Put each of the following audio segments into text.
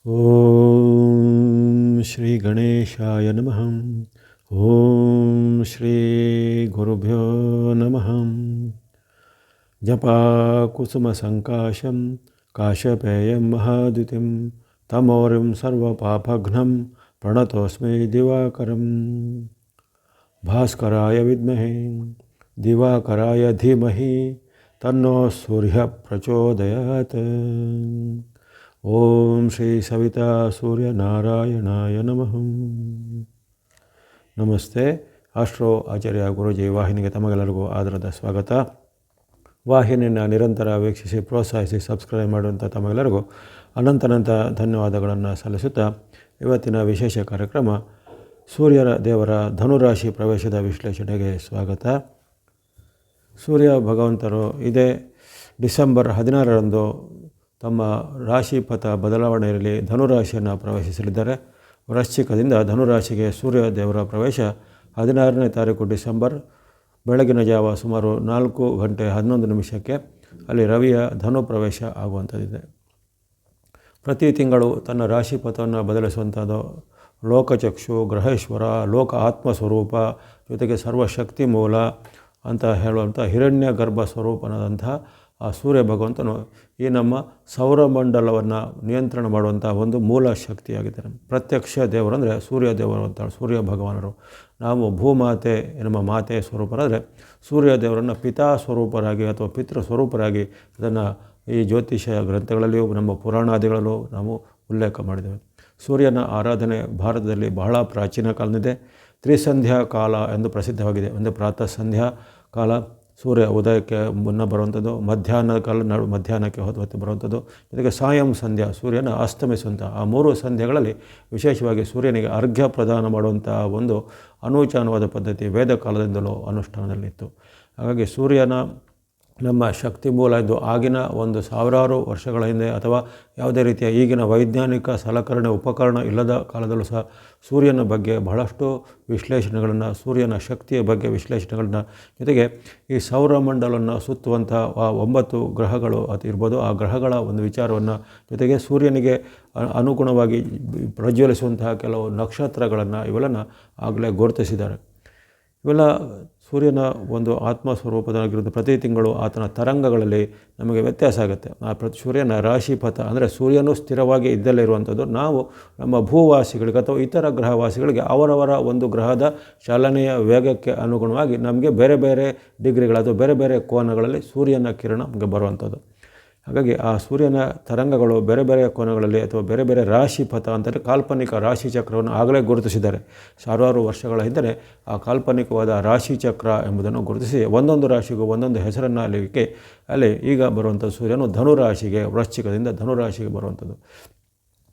ಓಂ ಶ್ರೀ ಗಣೇಶಾಯ ನಮಃ. ಓಂ ಶ್ರೀ ಗುರುಭ್ಯೋ ನಮಃ. ಜಪಾಕುಸುಮ ಸಂಕಾಶಂ ಕಾಶಪೇಯಂ ಮಹಾದ್ಯುತಿಂ ತಮೋರಿಂ ಸರ್ವಪಾಪಘ್ನಂ ಪ್ರಣತೋಸ್ಮೈ ದಿವಾಕರಂ. ಭಾಸ್ಕರಾಯ ವಿದ್ಮಹೇ ದಿವಾಕರಾಯ ಧೀಮಹಿ ತನ್ನೋ ಸೂರ್ಯ ಪ್ರಚೋದಯಾತ್. ಓಂ ಶ್ರೀ ಸವಿತಾ ಸೂರ್ಯನಾರಾಯಣಾಯ ನಮಃ. ನಮಸ್ತೆ. ಆಸ್ಟ್ರೋ ಆಚಾರ್ಯ ಗುರೂಜಿ ವಾಹಿನಿಗೆ ತಮಗೆಲ್ಲರಿಗೂ ಆದರದ ಸ್ವಾಗತ. ವಾಹಿನಿಯನ್ನು ನಿರಂತರ ವೀಕ್ಷಿಸಿ ಪ್ರೋತ್ಸಾಹಿಸಿ ಸಬ್ಸ್ಕ್ರೈಬ್ ಮಾಡುವಂಥ ತಮಗೆಲ್ಲರಿಗೂ ಅನಂತ ಧನ್ಯವಾದಗಳನ್ನು ಸಲ್ಲಿಸುತ್ತಾ ಇವತ್ತಿನ ವಿಶೇಷ ಕಾರ್ಯಕ್ರಮ ಸೂರ್ಯರ ದೇವರ ಧನುರಾಶಿ ಪ್ರವೇಶದ ವಿಶ್ಲೇಷಣೆಗೆ ಸ್ವಾಗತ. ಸೂರ್ಯ ಭಗವಂತರು ಇದೇ ಡಿಸೆಂಬರ್ 16ರಂದು ತಮ್ಮ ರಾಶಿಪಥ ಬದಲಾವಣೆಯಲ್ಲಿ ಧನುರಾಶಿಯನ್ನು ಪ್ರವೇಶಿಸಲಿದ್ದಾರೆ. ವೃಶ್ಚಿಕದಿಂದ ಧನುರಾಶಿಗೆ ಸೂರ್ಯ ದೇವರ ಪ್ರವೇಶ 16ನೇ ತಾರೀಕು ಡಿಸೆಂಬರ್ ಬೆಳಗಿನ ಜಾವ ಸುಮಾರು 4:11 ಅಲ್ಲಿ ರವಿಯ ಧನು ಪ್ರವೇಶ ಆಗುವಂಥದ್ದಿದೆ. ಪ್ರತಿ ತಿಂಗಳು ತನ್ನ ರಾಶಿಪಥವನ್ನು ಬದಲಿಸುವಂಥದ್ದು ಲೋಕಚಕ್ಷು, ಗ್ರಹೇಶ್ವರ, ಲೋಕ ಆತ್ಮಸ್ವರೂಪ, ಜೊತೆಗೆ ಸರ್ವಶಕ್ತಿ ಮೂಲ ಅಂತ ಹೇಳುವಂಥ ಹಿರಣ್ಯ ಗರ್ಭ ಸ್ವರೂಪನಾದಂತಹ ಆ ಸೂರ್ಯ ಭಗವಂತನು ಈ ನಮ್ಮ ಸೌರಮಂಡಲವನ್ನು ನಿಯಂತ್ರಣ ಮಾಡುವಂಥ ಒಂದು ಮೂಲ ಶಕ್ತಿಯಾಗಿದ್ದಾರೆ. ಪ್ರತ್ಯಕ್ಷ ದೇವರು ಅಂದರೆ ಸೂರ್ಯ ದೇವರು ಅಂತ, ಸೂರ್ಯ ಭಗವಾನರು. ನಾವು ಭೂಮಾತೆ ನಮ್ಮ ಮಾತೆಯ ಸ್ವರೂಪರಾದರೆ ಸೂರ್ಯ ದೇವರನ್ನು ಪಿತಾ ಸ್ವರೂಪರಾಗಿ ಅಥವಾ ಪಿತೃ ಸ್ವರೂಪರಾಗಿ ಅದನ್ನು ಈ ಜ್ಯೋತಿಷ ಗ್ರಂಥಗಳಲ್ಲಿಯೂ ನಮ್ಮ ಪುರಾಣಾದಿಗಳಲ್ಲೂ ನಾವು ಉಲ್ಲೇಖ ಮಾಡಿದ್ದೇವೆ. ಸೂರ್ಯನ ಆರಾಧನೆ ಭಾರತದಲ್ಲಿ ಬಹಳ ಪ್ರಾಚೀನ ಕಾಲದಿದೆ. ತ್ರಿಸಂಧ್ಯಾ ಕಾಲ ಎಂದು ಪ್ರಸಿದ್ಧವಾಗಿದೆ. ಒಂದು ಪ್ರಾತಃ ಸಂಧ್ಯಾ ಕಾಲ, ಸೂರ್ಯ ಉದಯಕ್ಕೆ ಮುನ್ನ ಬರುವಂಥದ್ದು, ಮಧ್ಯಾಹ್ನದ ಕಾಲ ಮಧ್ಯಾಹ್ನಕ್ಕೆ ಹೊತ್ತು ಬರುವಂಥದ್ದು, ಜೊತೆಗೆ ಸಾಯಂ ಸಂಧ್ಯಾ ಸೂರ್ಯನ ಅಸ್ತಮಿಸುವಂಥ ಆ 3 ಸಂಧ್ಯೆಗಳಲ್ಲಿ ವಿಶೇಷವಾಗಿ ಸೂರ್ಯನಿಗೆ ಅರ್ಘ್ಯ ಪ್ರದಾನ ಮಾಡುವಂಥ ಒಂದು ಅನೂಚಾನವಾದ ಪದ್ಧತಿ ವೇದ ಕಾಲದಿಂದಲೂ ಅನುಷ್ಠಾನದಲ್ಲಿತ್ತು. ಹಾಗಾಗಿ ಸೂರ್ಯನ ನಮ್ಮ ಶಕ್ತಿ ಮೂಲ ಎಂದು ಆಗಿನ ಒಂದು ಸಾವಿರಾರು ವರ್ಷಗಳ ಹಿಂದೆ ಅಥವಾ ಯಾವುದೇ ರೀತಿಯ ಈಗಿನ ವೈಜ್ಞಾನಿಕ ಸಲಕರಣೆ ಉಪಕರಣ ಇಲ್ಲದ ಕಾಲದಲ್ಲೂ ಸಹ ಸೂರ್ಯನ ಬಗ್ಗೆ ಬಹಳಷ್ಟು ವಿಶ್ಲೇಷಣೆಗಳನ್ನು, ಸೂರ್ಯನ ಶಕ್ತಿಯ ಬಗ್ಗೆ ವಿಶ್ಲೇಷಣೆಗಳನ್ನು, ಜೊತೆಗೆ ಈ ಸೌರಮಂಡಲವನ್ನು ಸುತ್ತುವಂಥ ಆ 9 ಗ್ರಹಗಳು ಅದು ಇರ್ಬೋದು, ಆ ಗ್ರಹಗಳ ಒಂದು ವಿಚಾರವನ್ನು, ಜೊತೆಗೆ ಸೂರ್ಯನಿಗೆ ಅನುಗುಣವಾಗಿ ಪ್ರಜ್ವಲಿಸುವಂತಹ ಕೆಲವು ನಕ್ಷತ್ರಗಳನ್ನು ಇವೆಲ್ಲನ ಆಗಲೇ ಗುರುತಿಸಿದ್ದಾರೆ. ಇವೆಲ್ಲ ಸೂರ್ಯನ ಒಂದು ಆತ್ಮಸ್ವರೂಪದಾಗಿರೋದು. ಪ್ರತಿ ತಿಂಗಳು ಆತನ ತರಂಗಗಳಲ್ಲಿ ನಮಗೆ ವ್ಯತ್ಯಾಸ ಆಗುತ್ತೆ. ಆ ಸೂರ್ಯನ ರಾಶಿಪಥ ಅಂದರೆ ಸೂರ್ಯನು ಸ್ಥಿರವಾಗಿ ಇದ್ದಲ್ಲೇ ಇರುವಂಥದ್ದು. ನಾವು ನಮ್ಮ ಭೂವಾಸಿಗಳಿಗೆ ಅಥವಾ ಇತರ ಗ್ರಹವಾಸಿಗಳಿಗೆ ಅವರವರ ಒಂದು ಗ್ರಹದ ಚಲನೆಯ ವೇಗಕ್ಕೆ ಅನುಗುಣವಾಗಿ ನಮಗೆ ಬೇರೆ ಬೇರೆ ಡಿಗ್ರಿಗಳು ಅಥವಾ ಬೇರೆ ಬೇರೆ ಕೋನಗಳಲ್ಲಿ ಸೂರ್ಯನ ಕಿರಣ ನಮಗೆ ಬರುವಂಥದ್ದು. ಹಾಗಾಗಿ ಆ ಸೂರ್ಯನ ತರಂಗಗಳು ಬೇರೆ ಬೇರೆ ಕೋನಗಳಲ್ಲಿ ಅಥವಾ ಬೇರೆ ಬೇರೆ ರಾಶಿಪಥ ಅಂತಂದರೆ ಕಾಲ್ಪನಿಕ ರಾಶಿಚಕ್ರವನ್ನು ಆಗಲೇ ಗುರುತಿಸಿದ್ದಾರೆ. ಸಾವಿರಾರು ವರ್ಷಗಳ ಹಿಂದೆ ಆ ಕಾಲ್ಪನಿಕವಾದ ರಾಶಿಚಕ್ರ ಎಂಬುದನ್ನು ಗುರುತಿಸಿ ಒಂದೊಂದು ರಾಶಿಗೂ ಒಂದೊಂದು ಹೆಸರನ್ನು ಅಲ್ಲಿ ಈಗ ಬರುವಂಥ ಸೂರ್ಯನು ಧನುರಾಶಿಗೆ, ವೃಶ್ಚಿಕದಿಂದ ಧನುರಾಶಿಗೆ ಬರುವಂಥದ್ದು.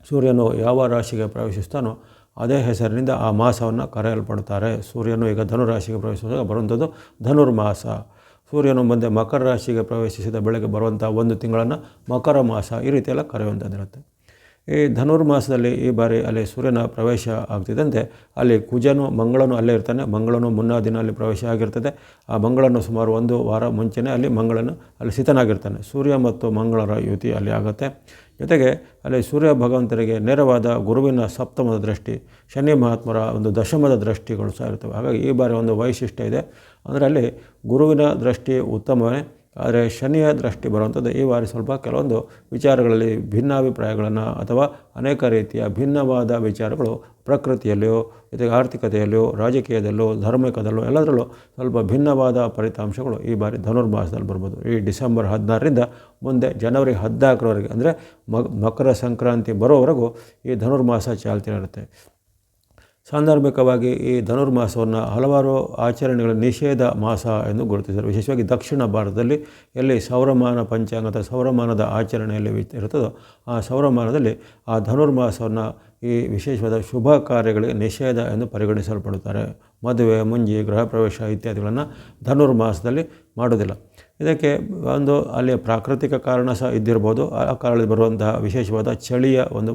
ಸೂರ್ಯನು ಯಾವ ರಾಶಿಗೆ ಪ್ರವೇಶಿಸ್ತಾನೋ ಅದೇ ಹೆಸರಿನಿಂದ ಆ ಮಾಸವನ್ನು ಕರೆಯಲ್ಪಡುತ್ತಾರೆ. ಸೂರ್ಯನು ಈಗ ಧನುರಾಶಿಗೆ ಪ್ರವೇಶಿಸಿದಾಗ ಬರುವಂಥದ್ದು ಧನುರ್ಮಾಸ. ಸೂರ್ಯನು ಮುಂದೆ ಮಕರ ರಾಶಿಗೆ ಪ್ರವೇಶಿಸಿದ ಬೆಳಗ್ಗೆ ಬರುವಂಥ ಒಂದು ತಿಂಗಳನ್ನು ಮಕರ ಮಾಸ, ಈ ರೀತಿಯೆಲ್ಲ ಕರೆಯುವಂಥದ್ದಿರುತ್ತೆ. ಈ ಧನುರ್ಮಾಸದಲ್ಲಿ ಈ ಬಾರಿ ಅಲ್ಲಿ ಸೂರ್ಯನ ಪ್ರವೇಶ ಆಗ್ತಿದ್ದಂತೆ ಅಲ್ಲಿ ಕುಜನು, ಮಂಗಳನು ಅಲ್ಲೇ ಇರ್ತಾನೆ. ಮಂಗಳನು ಮುನ್ನ ದಿನ ಅಲ್ಲಿ ಪ್ರವೇಶ ಆಗಿರ್ತದೆ. ಆ ಮಂಗಳನು ಸುಮಾರು 1 ವಾರ ಮುಂಚೆನೇ ಅಲ್ಲಿ ಮಂಗಳನು ಅಲ್ಲಿ ಸ್ಥಿತನಾಗಿರ್ತಾನೆ. ಸೂರ್ಯ ಮತ್ತು ಮಂಗಳರ ಯುತಿ ಅಲ್ಲಿ ಆಗುತ್ತೆ. ಜೊತೆಗೆ ಅಲ್ಲಿ ಸೂರ್ಯ ಭಗವಂತರಿಗೆ ನೇರವಾದ ಗುರುವಿನ ಸಪ್ತಮದ ದೃಷ್ಟಿ, ಶನಿ ಮಹಾತ್ಮರ ಒಂದು ದಶಮದ ದೃಷ್ಟಿಗಳು ಸಹ ಇರ್ತವೆ. ಹಾಗಾಗಿ ಈ ಬಾರಿ ಒಂದು ವೈಶಿಷ್ಟ್ಯ ಇದೆ. ಅಂದರೆ ಅಲ್ಲಿ ಗುರುವಿನ ದೃಷ್ಟಿ ಉತ್ತಮವೇ, ಆದರೆ ಶನಿಯ ದೃಷ್ಟಿ ಬರುವಂಥದ್ದು ಈ ಬಾರಿ ಸ್ವಲ್ಪ ಕೆಲವೊಂದು ವಿಚಾರಗಳಲ್ಲಿ ಭಿನ್ನಾಭಿಪ್ರಾಯಗಳನ್ನು ಅಥವಾ ಅನೇಕ ರೀತಿಯ ಭಿನ್ನವಾದ ವಿಚಾರಗಳು ಪ್ರಕೃತಿಯಲ್ಲಿಯೋ, ಜೊತೆಗೆ ಆರ್ಥಿಕತೆಯಲ್ಲಿಯೋ, ರಾಜಕೀಯದಲ್ಲೋ, ಧಾರ್ಮಿಕದಲ್ಲೋ ಎಲ್ಲದರಲ್ಲೂ ಸ್ವಲ್ಪ ಭಿನ್ನವಾದ ಫಲಿತಾಂಶಗಳು ಈ ಬಾರಿ ಧನುರ್ಮಾಸದಲ್ಲಿ ಬರ್ಬೋದು. ಈ ಡಿಸೆಂಬರ್ 16ರಿಂದ ಮುಂದೆ ಜನವರಿ 14ರವರೆಗೆ ಅಂದರೆ ಮಕರ ಸಂಕ್ರಾಂತಿ ಬರೋವರೆಗೂ ಈ ಧನುರ್ಮಾಸ ಚಾಲ್ತಿಯಿರುತ್ತೆ. ಸಾಂದರ್ಭಿಕವಾಗಿ ಈ ಧನುರ್ಮಾಸವನ್ನು ಹಲವಾರು ಆಚರಣೆಗಳ ನಿಷೇಧ ಮಾಸ ಎಂದು ಗುರುತಿಸಿದರು. ವಿಶೇಷವಾಗಿ ದಕ್ಷಿಣ ಭಾರತದಲ್ಲಿ ಎಲ್ಲಿ ಸೌರಮಾನ ಪಂಚಾಂಗ ಅಥವಾ ಸೌರಮಾನದ ಆಚರಣೆಯಲ್ಲಿ ಇರುತ್ತದೋ ಆ ಸೌರಮಾನದಲ್ಲಿ ಆ ಧನುರ್ಮಾಸವನ್ನು ಈ ವಿಶೇಷವಾದ ಶುಭ ಕಾರ್ಯಗಳಿಗೆ ನಿಷೇಧ ಎಂದು ಪರಿಗಣಿಸಲ್ಪಡುತ್ತಾರೆ. ಮದುವೆ, ಮುಂಜಿ, ಗೃಹ ಪ್ರವೇಶ ಇತ್ಯಾದಿಗಳನ್ನು ಧನುರ್ಮಾಸದಲ್ಲಿ ಮಾಡೋದಿಲ್ಲ. ಇದಕ್ಕೆ ಒಂದು ಅಲ್ಲಿಯ ಪ್ರಾಕೃತಿಕ ಕಾರಣ ಸಹ ಇದ್ದಿರ್ಬೋದು. ಆ ಕಾರಣದಲ್ಲಿ ಬರುವಂತಹ ವಿಶೇಷವಾದ ಚಳಿಯ ಒಂದು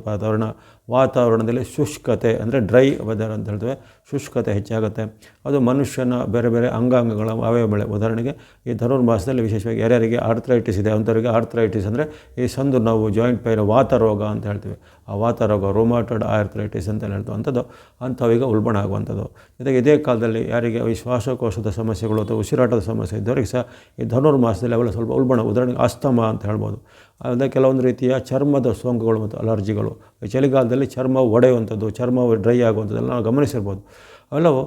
ವಾತಾವರಣದಲ್ಲಿ ಶುಷ್ಕತೆ ಅಂದರೆ ಡ್ರೈ ವೆದರ್ ಅಂತ ಹೇಳ್ತೇವೆ, ಶುಷ್ಕತೆ ಹೆಚ್ಚಾಗುತ್ತೆ. ಅದು ಮನುಷ್ಯನ ಬೇರೆ ಬೇರೆ ಅಂಗಾಂಗಗಳ ಅವಯವಗಳ ಉದಾಹರಣೆಗೆ ಈ ಧನುರ್ಮಾಸದಲ್ಲಿ ವಿಶೇಷವಾಗಿ ಯಾರ್ಯಾರಿಗೆ ಆರ್ಥ್ರೈಟಿಸ್ ಇದೆ ಅಂಥವರಿಗೆ ಆರ್ಥ್ರೈಟಿಸ್ ಅಂದರೆ ಈ ಸಂದು ನೋವು, ಜಾಯಿಂಟ್ ಪೈನ್, ವಾತರೋಗ ಅಂತ ಹೇಳ್ತೀವಿ. ಆ ವಾತರೋಗ ರೋಮಾಟೆಡ್ ಆರ್ಥ್ರೈಟಿಸ್ ಅಂತ ಹೇಳ್ತೀವಿ, ಅಂಥವೀಗ ಉಲ್ಬಣ ಆಗುವಂಥದ್ದು. ಜೊತೆಗೆ ಇದೇ ಕಾಲದಲ್ಲಿ ಯಾರಿಗೆ ಈ ಶ್ವಾಸಕೋಶದ ಸಮಸ್ಯೆಗಳು ಅಥವಾ ಉಸಿರಾಟದ ಸಮಸ್ಯೆ ಇದ್ದವರಿಗೆ ಸಹ ಈ ಧನುರ್ಮಾಸದಲ್ಲಿ ಅವೆಲ್ಲ ಸ್ವಲ್ಪ ಉಲ್ಬಣ, ಉದಾಹರಣೆಗೆ ಅಸ್ತಮಾ ಅಂತ ಹೇಳ್ಬೋದು. ಅಲ್ಲದೆ ಕೆಲವೊಂದು ರೀತಿಯ ಚರ್ಮದ ಸೋಂಕುಗಳು ಮತ್ತು ಅಲರ್ಜಿಗಳು, ಚಳಿಗಾಲದಲ್ಲಿ ಚರ್ಮ ಒಡೆಯುವಂಥದ್ದು, ಚರ್ಮ ಡ್ರೈ ಆಗುವಂಥದ್ದೆಲ್ಲ ನಾವು ಗಮನಿಸಿರ್ಬೋದು. ಅವೆಲ್ಲವೂ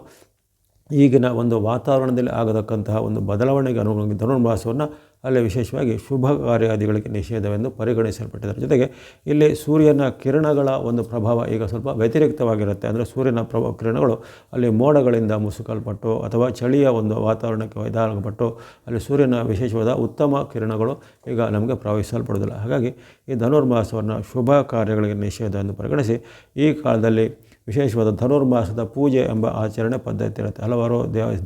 ಈಗಿನ ಒಂದು ವಾತಾವರಣದಲ್ಲಿ ಆಗತಕ್ಕಂತಹ ಒಂದು ಬದಲಾವಣೆಗೆ ಅನುಗುಣವಾಗಿ ಧನುರ್ಮಾಸವನ್ನು ಅಲ್ಲಿ ವಿಶೇಷವಾಗಿ ಶುಭ ಕಾರ್ಯಾದಿಗಳಿಗೆ ನಿಷೇಧವೆಂದು ಪರಿಗಣಿಸಲ್ಪಟ್ಟಿದ್ದಾರೆ. ಜೊತೆಗೆ ಇಲ್ಲಿ ಸೂರ್ಯನ ಕಿರಣಗಳ ಒಂದು ಪ್ರಭಾವ ಈಗ ಸ್ವಲ್ಪ ವ್ಯತಿರಿಕ್ತವಾಗಿರುತ್ತೆ. ಅಂದರೆ ಸೂರ್ಯನ ಕಿರಣಗಳು ಅಲ್ಲಿ ಮೋಡಗಳಿಂದ ಮುಸುಕಲ್ಪಟ್ಟು ಅಥವಾ ಚಳಿಯ ಒಂದು ವಾತಾವರಣಕ್ಕೆ ಇದಾಗಪಟ್ಟು ಅಲ್ಲಿ ಸೂರ್ಯನ ವಿಶೇಷವಾದ ಉತ್ತಮ ಕಿರಣಗಳು ಈಗ ನಮಗೆ ಪ್ರವಹಿಸಲ್ಪಡೋದಿಲ್ಲ. ಹಾಗಾಗಿ ಈ ಧನುರ್ಮಾಸವನ್ನು ಶುಭ ಕಾರ್ಯಗಳಿಗೆ ನಿಷೇಧ ಎಂದು ಪರಿಗಣಿಸಿ ಈ ಕಾಲದಲ್ಲಿ ವಿಶೇಷವಾದ ಧನುರ್ಮಾಸದ ಪೂಜೆ ಎಂಬ ಆಚರಣೆ ಪದ್ಧತಿ ಇರುತ್ತೆ. ಹಲವಾರು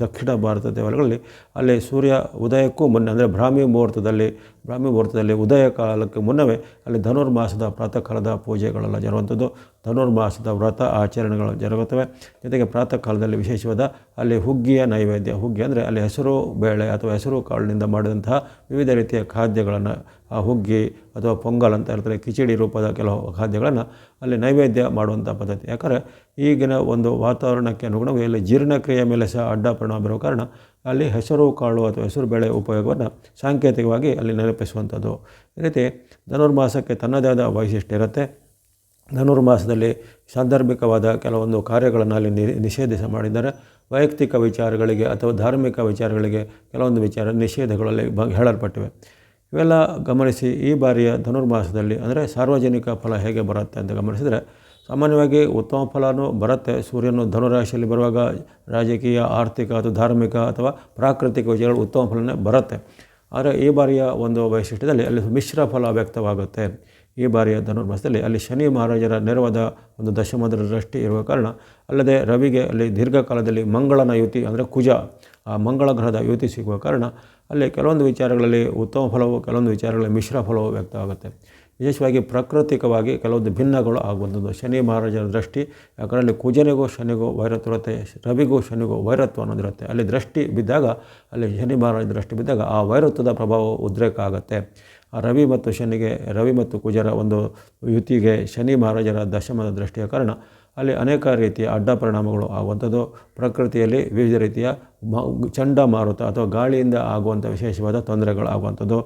ದಕ್ಷಿಣ ಭಾರತ ದೇವಾಲಯಗಳಲ್ಲಿ ಅಲ್ಲಿ ಸೂರ್ಯ ಉದಯಕ್ಕೂ ಮುನ್ನ ಅಂದರೆ ಬ್ರಾಹ್ಮಿ ಮುಹೂರ್ತದಲ್ಲಿ ಉದಯ ಕಾಲಕ್ಕೆ ಮುನ್ನವೇ ಅಲ್ಲಿ ಧನುರ್ಮಾಸದ ಪ್ರಾತಃ ಕಾಲದ ಪೂಜೆಗಳೆಲ್ಲ ಜರುಗುವಂಥದ್ದು, ಧನುರ್ಮಾಸದ ವ್ರತ ಆಚರಣೆಗಳು ಜರುಗುತ್ತವೆ. ಜೊತೆಗೆ ಪ್ರಾತಃ ಕಾಲದಲ್ಲಿ ವಿಶೇಷವಾದ ಅಲ್ಲಿ ಹುಗ್ಗಿಯ ನೈವೇದ್ಯ, ಹುಗ್ಗಿ ಅಂದರೆ ಅಲ್ಲಿ ಹೆಸರು ಬೇಳೆ ಅಥವಾ ಹೆಸರು ಕಾಳಿನಿಂದ ಮಾಡಿದಂತಹ ವಿವಿಧ ರೀತಿಯ ಖಾದ್ಯಗಳನ್ನು, ಆ ಹುಗ್ಗಿ ಅಥವಾ ಪೊಂಗಲ್ ಅಂತ ಇರ್ತಾರೆ, ಕಿಚಡಿ ರೂಪದ ಕೆಲವು ಖಾದ್ಯಗಳನ್ನು ಅಲ್ಲಿ ನೈವೇದ್ಯ ಮಾಡುವಂಥ ಪದ್ಧತಿ. ಯಾಕಂದರೆ ಈಗಿನ ಒಂದು ವಾತಾವರಣಕ್ಕೆ ಅನುಗುಣವಾಗಿ ಇಲ್ಲಿ ಜೀರ್ಣಕ್ರಿಯೆ ಮೇಲೆ ಸಹ ಅಡ್ಡ ಪರಿಣಾಮ ಬರುವ ಕಾರಣ ಅಲ್ಲಿ ಹೆಸರು ಕಾಳು ಅಥವಾ ಹೆಸರು ಬೇಳೆ ಉಪಯೋಗವನ್ನು ಸಾಂಕೇತಿಕವಾಗಿ ಅಲ್ಲಿ ನೆನಪಿಸುವಂಥದ್ದು. ಈ ರೀತಿ ಧನುರ್ಮಾಸಕ್ಕೆ ತನ್ನದೇ ಆದ ವೈಶಿಷ್ಟ್ಯ ಇರುತ್ತೆ. ಧನುರ್ಮಾಸದಲ್ಲಿ ಸಾಂದರ್ಭಿಕವಾದ ಕೆಲವೊಂದು ಕಾರ್ಯಗಳನ್ನು ಅಲ್ಲಿ ನಿಷೇಧಿಸ ಮಾಡಿದ್ದಾರೆ. ವೈಯಕ್ತಿಕ ವಿಚಾರಗಳಿಗೆ ಅಥವಾ ಧಾರ್ಮಿಕ ವಿಚಾರಗಳಿಗೆ ಕೆಲವೊಂದು ನಿಷೇಧಗಳಲ್ಲಿ ಹೇಳಲ್ಪಟ್ಟಿವೆ. ಇವೆಲ್ಲ ಗಮನಿಸಿ ಈ ಬಾರಿಯ ಧನುರ್ಮಾಸದಲ್ಲಿ ಅಂದರೆ ಸಾರ್ವಜನಿಕ ಫಲ ಹೇಗೆ ಬರುತ್ತೆ ಅಂತ ಗಮನಿಸಿದರೆ ಸಾಮಾನ್ಯವಾಗಿ ಉತ್ತಮ ಫಲವೂ ಬರುತ್ತೆ. ಸೂರ್ಯನು ಧನುರಾಶಿಯಲ್ಲಿ ಬರುವಾಗ ರಾಜಕೀಯ, ಆರ್ಥಿಕ ಅಥವಾ ಧಾರ್ಮಿಕ ಅಥವಾ ಪ್ರಾಕೃತಿಕ ವಿಷಯಗಳು ಉತ್ತಮ ಫಲನೇ ಬರುತ್ತೆ. ಆದರೆ ಈ ಬಾರಿಯ ಒಂದು ವೈಶಿಷ್ಟ್ಯದಲ್ಲಿ ಅಲ್ಲಿ ಮಿಶ್ರ ಫಲ ವ್ಯಕ್ತವಾಗುತ್ತೆ. ಈ ಬಾರಿಯ ಧನುರ್ಮಾಸದಲ್ಲಿ ಅಲ್ಲಿ ಶನಿ ಮಹಾರಾಜರ ನೇರವಾದ ಒಂದು ದಶಮದ ದೃಷ್ಟಿ ಇರುವ ಕಾರಣ, ಅಲ್ಲದೆ ರವಿಗೆ ಅಲ್ಲಿ ದೀರ್ಘಕಾಲದಲ್ಲಿ ಮಂಗಳನ ಯುತಿ ಅಂದರೆ ಕುಜ, ಆ ಮಂಗಳ ಗ್ರಹದ ಯುತಿ ಸಿಗುವ ಕಾರಣ ಅಲ್ಲಿ ಕೆಲವೊಂದು ವಿಚಾರಗಳಲ್ಲಿ ಉತ್ತಮ ಫಲವು, ಕೆಲವೊಂದು ವಿಚಾರಗಳಲ್ಲಿ ಮಿಶ್ರ ಫಲವು ವ್ಯಕ್ತವಾಗುತ್ತೆ. ವಿಶೇಷವಾಗಿ ಪ್ರಾಕೃತಿಕವಾಗಿ ಕೆಲವೊಂದು ಭಿನ್ನಗಳು ಆಗುವಂಥದ್ದು. ಶನಿ ಮಹಾರಾಜರ ದೃಷ್ಟಿ, ಯಾಕಂದರೆ ಅಲ್ಲಿ ಕುಜನಿಗೂ ಶನಿಗೂ ವೈರತ್ವ ಇರುತ್ತೆ, ರವಿಗೂ ಶನಿಗೂ ವೈರತ್ವ ಅನ್ನೋದಿರುತ್ತೆ. ಅಲ್ಲಿ ದೃಷ್ಟಿ ಬಿದ್ದಾಗ, ಅಲ್ಲಿ ಶನಿ ಮಹಾರಾಜ ದೃಷ್ಟಿ ಬಿದ್ದಾಗ ಆ ವೈರತ್ವದ ಪ್ರಭಾವ ಉದ್ರೇಕ ಆಗುತ್ತೆ. ಆ ರವಿ ಮತ್ತು ಕುಜರ ಒಂದು ಯುತಿಗೆ ಶನಿ ಮಹಾರಾಜರ ದಶಮದ ದೃಷ್ಟಿಯ ಕಾರಣ ಅಲ್ಲಿ ಅನೇಕ ರೀತಿಯ ಅಡ್ಡ ಪರಿಣಾಮಗಳು ಆಗುವಂಥದ್ದು. ಪ್ರಕೃತಿಯಲ್ಲಿ ವಿವಿಧ ರೀತಿಯ ಚಂಡಮಾರುತ ಅಥವಾ ಗಾಳಿಯಿಂದ ಆಗುವಂಥ ವಿಶೇಷವಾದ ತೊಂದರೆಗಳು ಆಗುವಂಥದ್ದು,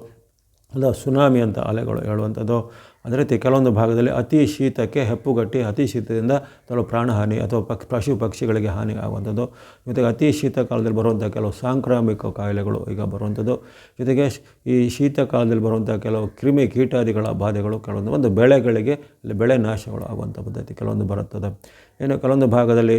ಅಲ್ಲ ಸುನಾಮಿ ಅಂತ ಅಲೆಗಳು ಹೇಳುವಂಥದ್ದು. ಅದೇ ರೀತಿ ಕೆಲವೊಂದು ಭಾಗದಲ್ಲಿ ಅತಿ ಶೀತಕ್ಕೆ ಹೆಪ್ಪುಗಟ್ಟಿ ಅತಿ ಶೀತದಿಂದ ಕೆಲವು ಪ್ರಾಣಹಾನಿ ಅಥವಾ ಪಶು ಪಕ್ಷಿಗಳಿಗೆ ಹಾನಿ ಆಗುವಂಥದ್ದು. ಜೊತೆಗೆ ಅತಿ ಶೀತ ಕಾಲದಲ್ಲಿ ಬರುವಂಥ ಕೆಲವು ಸಾಂಕ್ರಾಮಿಕ ಕಾಯಿಲೆಗಳು ಈಗ ಬರುವಂಥದ್ದು. ಜೊತೆಗೆ ಈ ಶೀತ ಕಾಲದಲ್ಲಿ ಬರುವಂಥ ಕೆಲವು ಕ್ರಿಮಿ ಕೀಟಾದಿಗಳ ಬಾಧೆಗಳು, ಕೆಲವೊಂದು ಬೆಳೆಗಳಿಗೆ ಅಲ್ಲಿ ಬೆಳೆ ನಾಶಗಳು ಆಗುವಂಥ ಪದ್ಧತಿ ಕೆಲವೊಂದು ಬರುತ್ತದೆ. ಇನ್ನು ಕೆಲವೊಂದು ಭಾಗದಲ್ಲಿ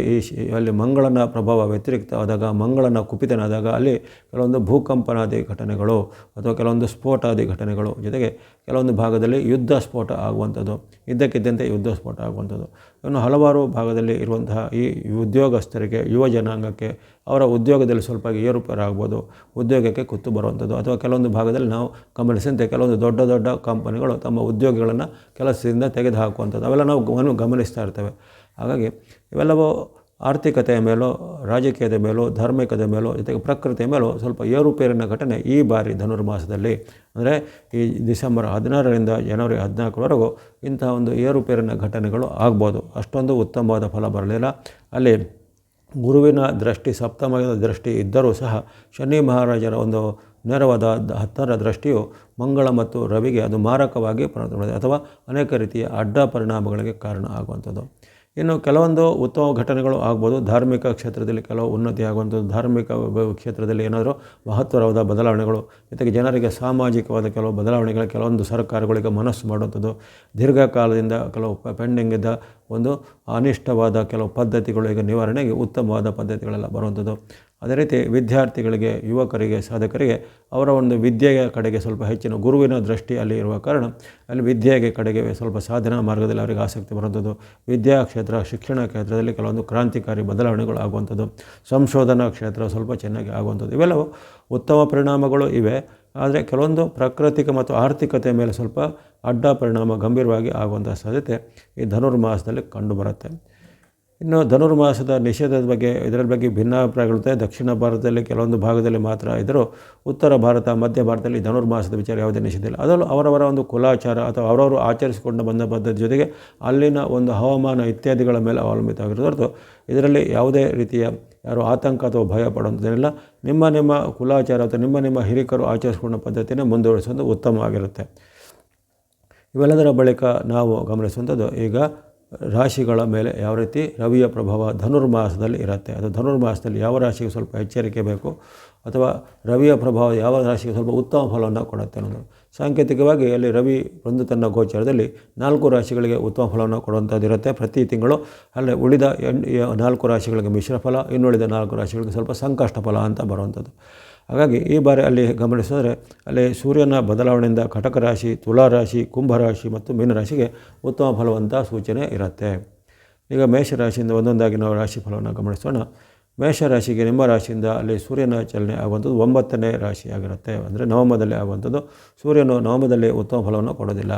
ಅಲ್ಲಿ ಮಂಗಳನ ಪ್ರಭಾವ ವ್ಯತಿರಿಕ್ತವಾದಾಗ, ಮಂಗಳನ ಕುಪಿತನಾದಾಗ ಅಲ್ಲಿ ಕೆಲವೊಂದು ಭೂಕಂಪನಾದಿ ಘಟನೆಗಳು ಅಥವಾ ಕೆಲವೊಂದು ಸ್ಫೋಟಾದಿ ಘಟನೆಗಳು, ಜೊತೆಗೆ ಕೆಲವೊಂದು ಭಾಗದಲ್ಲಿ ಯುದ್ಧ ಸ್ಫೋಟ ಆಗುವಂಥದ್ದು, ಇದ್ದಕ್ಕಿದ್ದಂತೆ ಯುದ್ಧ ಸ್ಫೋಟ ಆಗುವಂಥದ್ದು. ಇನ್ನು ಹಲವಾರು ಭಾಗದಲ್ಲಿ ಇರುವಂತಹ ಈ ಉದ್ಯೋಗಸ್ಥರಿಗೆ, ಯುವ ಜನಾಂಗಕ್ಕೆ ಅವರ ಉದ್ಯೋಗದಲ್ಲಿ ಸ್ವಲ್ಪ ಏರುಪೇರಾಗ್ಬೋದು, ಉದ್ಯೋಗಕ್ಕೆ ಕುತ್ತು ಬರುವಂಥದ್ದು. ಅಥವಾ ಕೆಲವೊಂದು ಭಾಗದಲ್ಲಿ ನಾವು ಗಮನಿಸಿದಂತೆ ಕೆಲವೊಂದು ದೊಡ್ಡ ದೊಡ್ಡ ಕಂಪನಿಗಳು ತಮ್ಮ ಉದ್ಯೋಗಿಗಳನ್ನು ಕೆಲಸದಿಂದ ತೆಗೆದುಹಾಕುವಂಥದ್ದು, ಅವೆಲ್ಲ ನಾವು ಗಮನಿಸ್ತಾ ಇರ್ತೇವೆ. ಹಾಗಾಗಿ ಇವೆಲ್ಲವೂ ಆರ್ಥಿಕತೆಯ ಮೇಲೋ, ರಾಜಕೀಯದ ಮೇಲೋ, ಧಾರ್ಮಿಕದ ಮೇಲೋ, ಜೊತೆಗೆ ಪ್ರಕೃತಿಯ ಮೇಲೋ ಸ್ವಲ್ಪ ಏರುಪೇರಿನ ಘಟನೆ ಈ ಬಾರಿ ಧನುರ್ಮಾಸದಲ್ಲಿ ಅಂದರೆ ಈ ಡಿಸೆಂಬರ್ 16ರಿಂದ ಜನವರಿ 14ರವರೆಗೂ ಇಂತಹ ಒಂದು ಏರುಪೇರಿನ ಘಟನೆಗಳು ಆಗ್ಬೋದು. ಅಷ್ಟೊಂದು ಉತ್ತಮವಾದ ಫಲ ಬರಲಿಲ್ಲ. ಅಲ್ಲಿ ಗುರುವಿನ ದೃಷ್ಟಿ, ಸಪ್ತಮದ ದೃಷ್ಟಿ ಇದ್ದರೂ ಸಹ ಶನಿ ಮಹಾರಾಜರ ಒಂದು ನೇರವಾದ 10ರ ದೃಷ್ಟಿಯು ಮಂಗಳ ಮತ್ತು ರವಿಗೆ ಅದು ಮಾರಕವಾಗಿ ಅಥವಾ ಅನೇಕ ರೀತಿಯ ಅಡ್ಡ ಪರಿಣಾಮಗಳಿಗೆ ಕಾರಣ ಆಗುವಂಥದ್ದು. ಇನ್ನು ಕೆಲವೊಂದು ಉತ್ತಮ ಘಟನೆಗಳು ಆಗ್ಬೋದು. ಧಾರ್ಮಿಕ ಕ್ಷೇತ್ರದಲ್ಲಿ ಕೆಲವು ಉನ್ನತಿ ಆಗುವಂಥದ್ದು, ಧಾರ್ಮಿಕ ಕ್ಷೇತ್ರದಲ್ಲಿ ಏನಾದರೂ ಮಹತ್ವವಾದ ಬದಲಾವಣೆಗಳು, ಜೊತೆಗೆ ಜನರಿಗೆ ಸಾಮಾಜಿಕವಾದ ಕೆಲವು ಬದಲಾವಣೆಗಳು, ಕೆಲವೊಂದು ಸರ್ಕಾರಗಳಿಗೆ ಮನಸ್ಸು ಮಾಡುವಂಥದ್ದು, ದೀರ್ಘಕಾಲದಿಂದ ಕೆಲವು ಪೆಂಡಿಂಗ್ ಇದ್ದ ಒಂದು ಅನಿಷ್ಟವಾದ ಕೆಲವು ಪದ್ಧತಿಗಳು ಈಗ ನಿವಾರಣೆಗೆ ಉತ್ತಮವಾದ ಪದ್ಧತಿಗಳೆಲ್ಲ ಬರುವಂಥದ್ದು. ಅದೇ ರೀತಿ ವಿದ್ಯಾರ್ಥಿಗಳಿಗೆ, ಯುವಕರಿಗೆ, ಸಾಧಕರಿಗೆ ಅವರ ಒಂದು ವಿದ್ಯೆಯ ಕಡೆಗೆ ಸ್ವಲ್ಪ ಹೆಚ್ಚಿನ ಗುರುವಿನ ದೃಷ್ಟಿ ಅಲ್ಲಿ ಇರುವ ಕಾರಣ ಅಲ್ಲಿ ವಿದ್ಯೆಗೆ ಕಡೆಗೆ ಸ್ವಲ್ಪ ಸಾಧನಾ ಮಾರ್ಗದಲ್ಲಿ ಅವರಿಗೆ ಆಸಕ್ತಿ ಬರುವಂಥದ್ದು. ವಿದ್ಯಾ ಕ್ಷೇತ್ರ, ಶಿಕ್ಷಣ ಕ್ಷೇತ್ರದಲ್ಲಿ ಕೆಲವೊಂದು ಕ್ರಾಂತಿಕಾರಿ ಬದಲಾವಣೆಗಳು ಆಗುವಂಥದ್ದು, ಸಂಶೋಧನಾ ಕ್ಷೇತ್ರ ಸ್ವಲ್ಪ ಚೆನ್ನಾಗಿ ಆಗುವಂಥದ್ದು, ಇವೆಲ್ಲವೂ ಉತ್ತಮ ಪರಿಣಾಮಗಳು ಇವೆ. ಆದರೆ ಕೆಲವೊಂದು ಪ್ರಾಕೃತಿಕ ಮತ್ತು ಆರ್ಥಿಕತೆಯ ಮೇಲೆ ಸ್ವಲ್ಪ ಅಡ್ಡ ಪರಿಣಾಮ ಗಂಭೀರವಾಗಿ ಆಗುವಂಥ ಸಾಧ್ಯತೆ ಈ ಧನುರ್ಮಾಸದಲ್ಲಿ ಕಂಡುಬರುತ್ತೆ. ಇನ್ನು ಧನುರ್ಮಾಸದ ನಿಷೇಧದ ಬಗ್ಗೆ ಇದರ ಬಗ್ಗೆ ಭಿನ್ನಾಭಿಪ್ರಾಯಗಳಿರುತ್ತೆ. ದಕ್ಷಿಣ ಭಾರತದಲ್ಲಿ ಕೆಲವೊಂದು ಭಾಗದಲ್ಲಿ ಮಾತ್ರ ಇದ್ದರೂ ಉತ್ತರ ಭಾರತ, ಮಧ್ಯ ಭಾರತದಲ್ಲಿ ಧನುರ್ಮಾಸದ ವಿಚಾರ ಯಾವುದೇ ನಿಷೇಧ ಇಲ್ಲ. ಅದರಲ್ಲೂ ಅವರವರ ಒಂದು ಕುಲಾಚಾರ ಅಥವಾ ಅವರವರು ಆಚರಿಸಿಕೊಂಡು ಬಂದ ಪದ್ಧತಿ ಜೊತೆಗೆ ಅಲ್ಲಿನ ಒಂದು ಹವಾಮಾನ ಇತ್ಯಾದಿಗಳ ಮೇಲೆ ಅವಲಂಬಿತವಾಗಿರೋದು ಹೊರತು ಇದರಲ್ಲಿ ಯಾವುದೇ ರೀತಿಯ ಯಾರು ಆತಂಕ ಅಥವಾ ಭಯ ಪಡುವಂಥದ್ದೇನಿಲ್ಲ. ನಿಮ್ಮ ಕುಲಾಚಾರ ಅಥವಾ ನಿಮ್ಮ ಹಿರಿಕರು ಆಚರಿಸಿಕೊಂಡ ಪದ್ಧತಿನೇ ಮುಂದುವರಿಸುವುದು ಉತ್ತಮವಾಗಿರುತ್ತೆ. ಇವೆಲ್ಲದರ ಬಳಿಕ ನಾವು ಗಮನಿಸುವಂಥದ್ದು ಈಗ ರಾಶಿಗಳ ಮೇಲೆ ಯಾವ ರೀತಿ ರವಿಯ ಪ್ರಭಾವ ಧನುರ್ಮಾಸದಲ್ಲಿ ಇರುತ್ತೆ. ಅದು ಧನುರ್ಮಾಸದಲ್ಲಿ ಯಾವ ರಾಶಿಗೆ ಸ್ವಲ್ಪ ಎಚ್ಚರಿಕೆ ಬೇಕು ಅಥವಾ ರವಿಯ ಪ್ರಭಾವ ಯಾವ ರಾಶಿಗೆ ಸ್ವಲ್ಪ ಉತ್ತಮ ಫಲವನ್ನು ಕೊಡುತ್ತೆ ಅನ್ನೋದು. ಸಾಂಕೇತಿಕವಾಗಿ ಅಲ್ಲಿ ರವಿ ಒಂದು ತನ್ನ ಗೋಚಾರದಲ್ಲಿ 4 ರಾಶಿಗಳಿಗೆ ಉತ್ತಮ ಫಲವನ್ನು ಕೊಡುವಂಥದ್ದು ಇರುತ್ತೆ ಪ್ರತಿ ತಿಂಗಳು. ಅಲ್ಲಿ ಉಳಿದ 4 ರಾಶಿಗಳಿಗೆ ಮಿಶ್ರ ಫಲ, ಇನ್ನುಳಿದ 4 ರಾಶಿಗಳಿಗೆ ಸ್ವಲ್ಪ ಸಂಕಷ್ಟ ಫಲ ಅಂತ ಬರುವಂಥದ್ದು. ಹಾಗಾಗಿ ಈ ಬಾರಿ ಅಲ್ಲಿ ಗಮನಿಸಿದರೆ ಅಲ್ಲಿ ಸೂರ್ಯನ ಬದಲಾವಣೆಯಿಂದ ಕಟಕ ರಾಶಿ, ತುಲಾ ರಾಶಿ, ಕುಂಭರಾಶಿ ಮತ್ತು ಮೀನರಾಶಿಗೆ ಉತ್ತಮ ಫಲವಂತ ಸೂಚನೆ ಇರುತ್ತೆ. ಈಗ ಮೇಷರಾಶಿಯಿಂದ ಒಂದೊಂದಾಗಿ ನಾವು ರಾಶಿ ಫಲವನ್ನು ಗಮನಿಸೋಣ. ಮೇಷರಾಶಿಗೆ ನಿಮ್ಮ ರಾಶಿಯಿಂದ ಅಲ್ಲಿ ಸೂರ್ಯನ ಚಲನೆ ಆಗುವಂಥದ್ದು 9ನೇ ರಾಶಿ ಆಗಿರುತ್ತೆ. ಅಂದರೆ ನವಮದಲ್ಲಿ ಆಗುವಂಥದ್ದು. ಸೂರ್ಯನು ನವಮದಲ್ಲಿ ಉತ್ತಮ ಫಲವನ್ನು ಕೊಡೋದಿಲ್ಲ.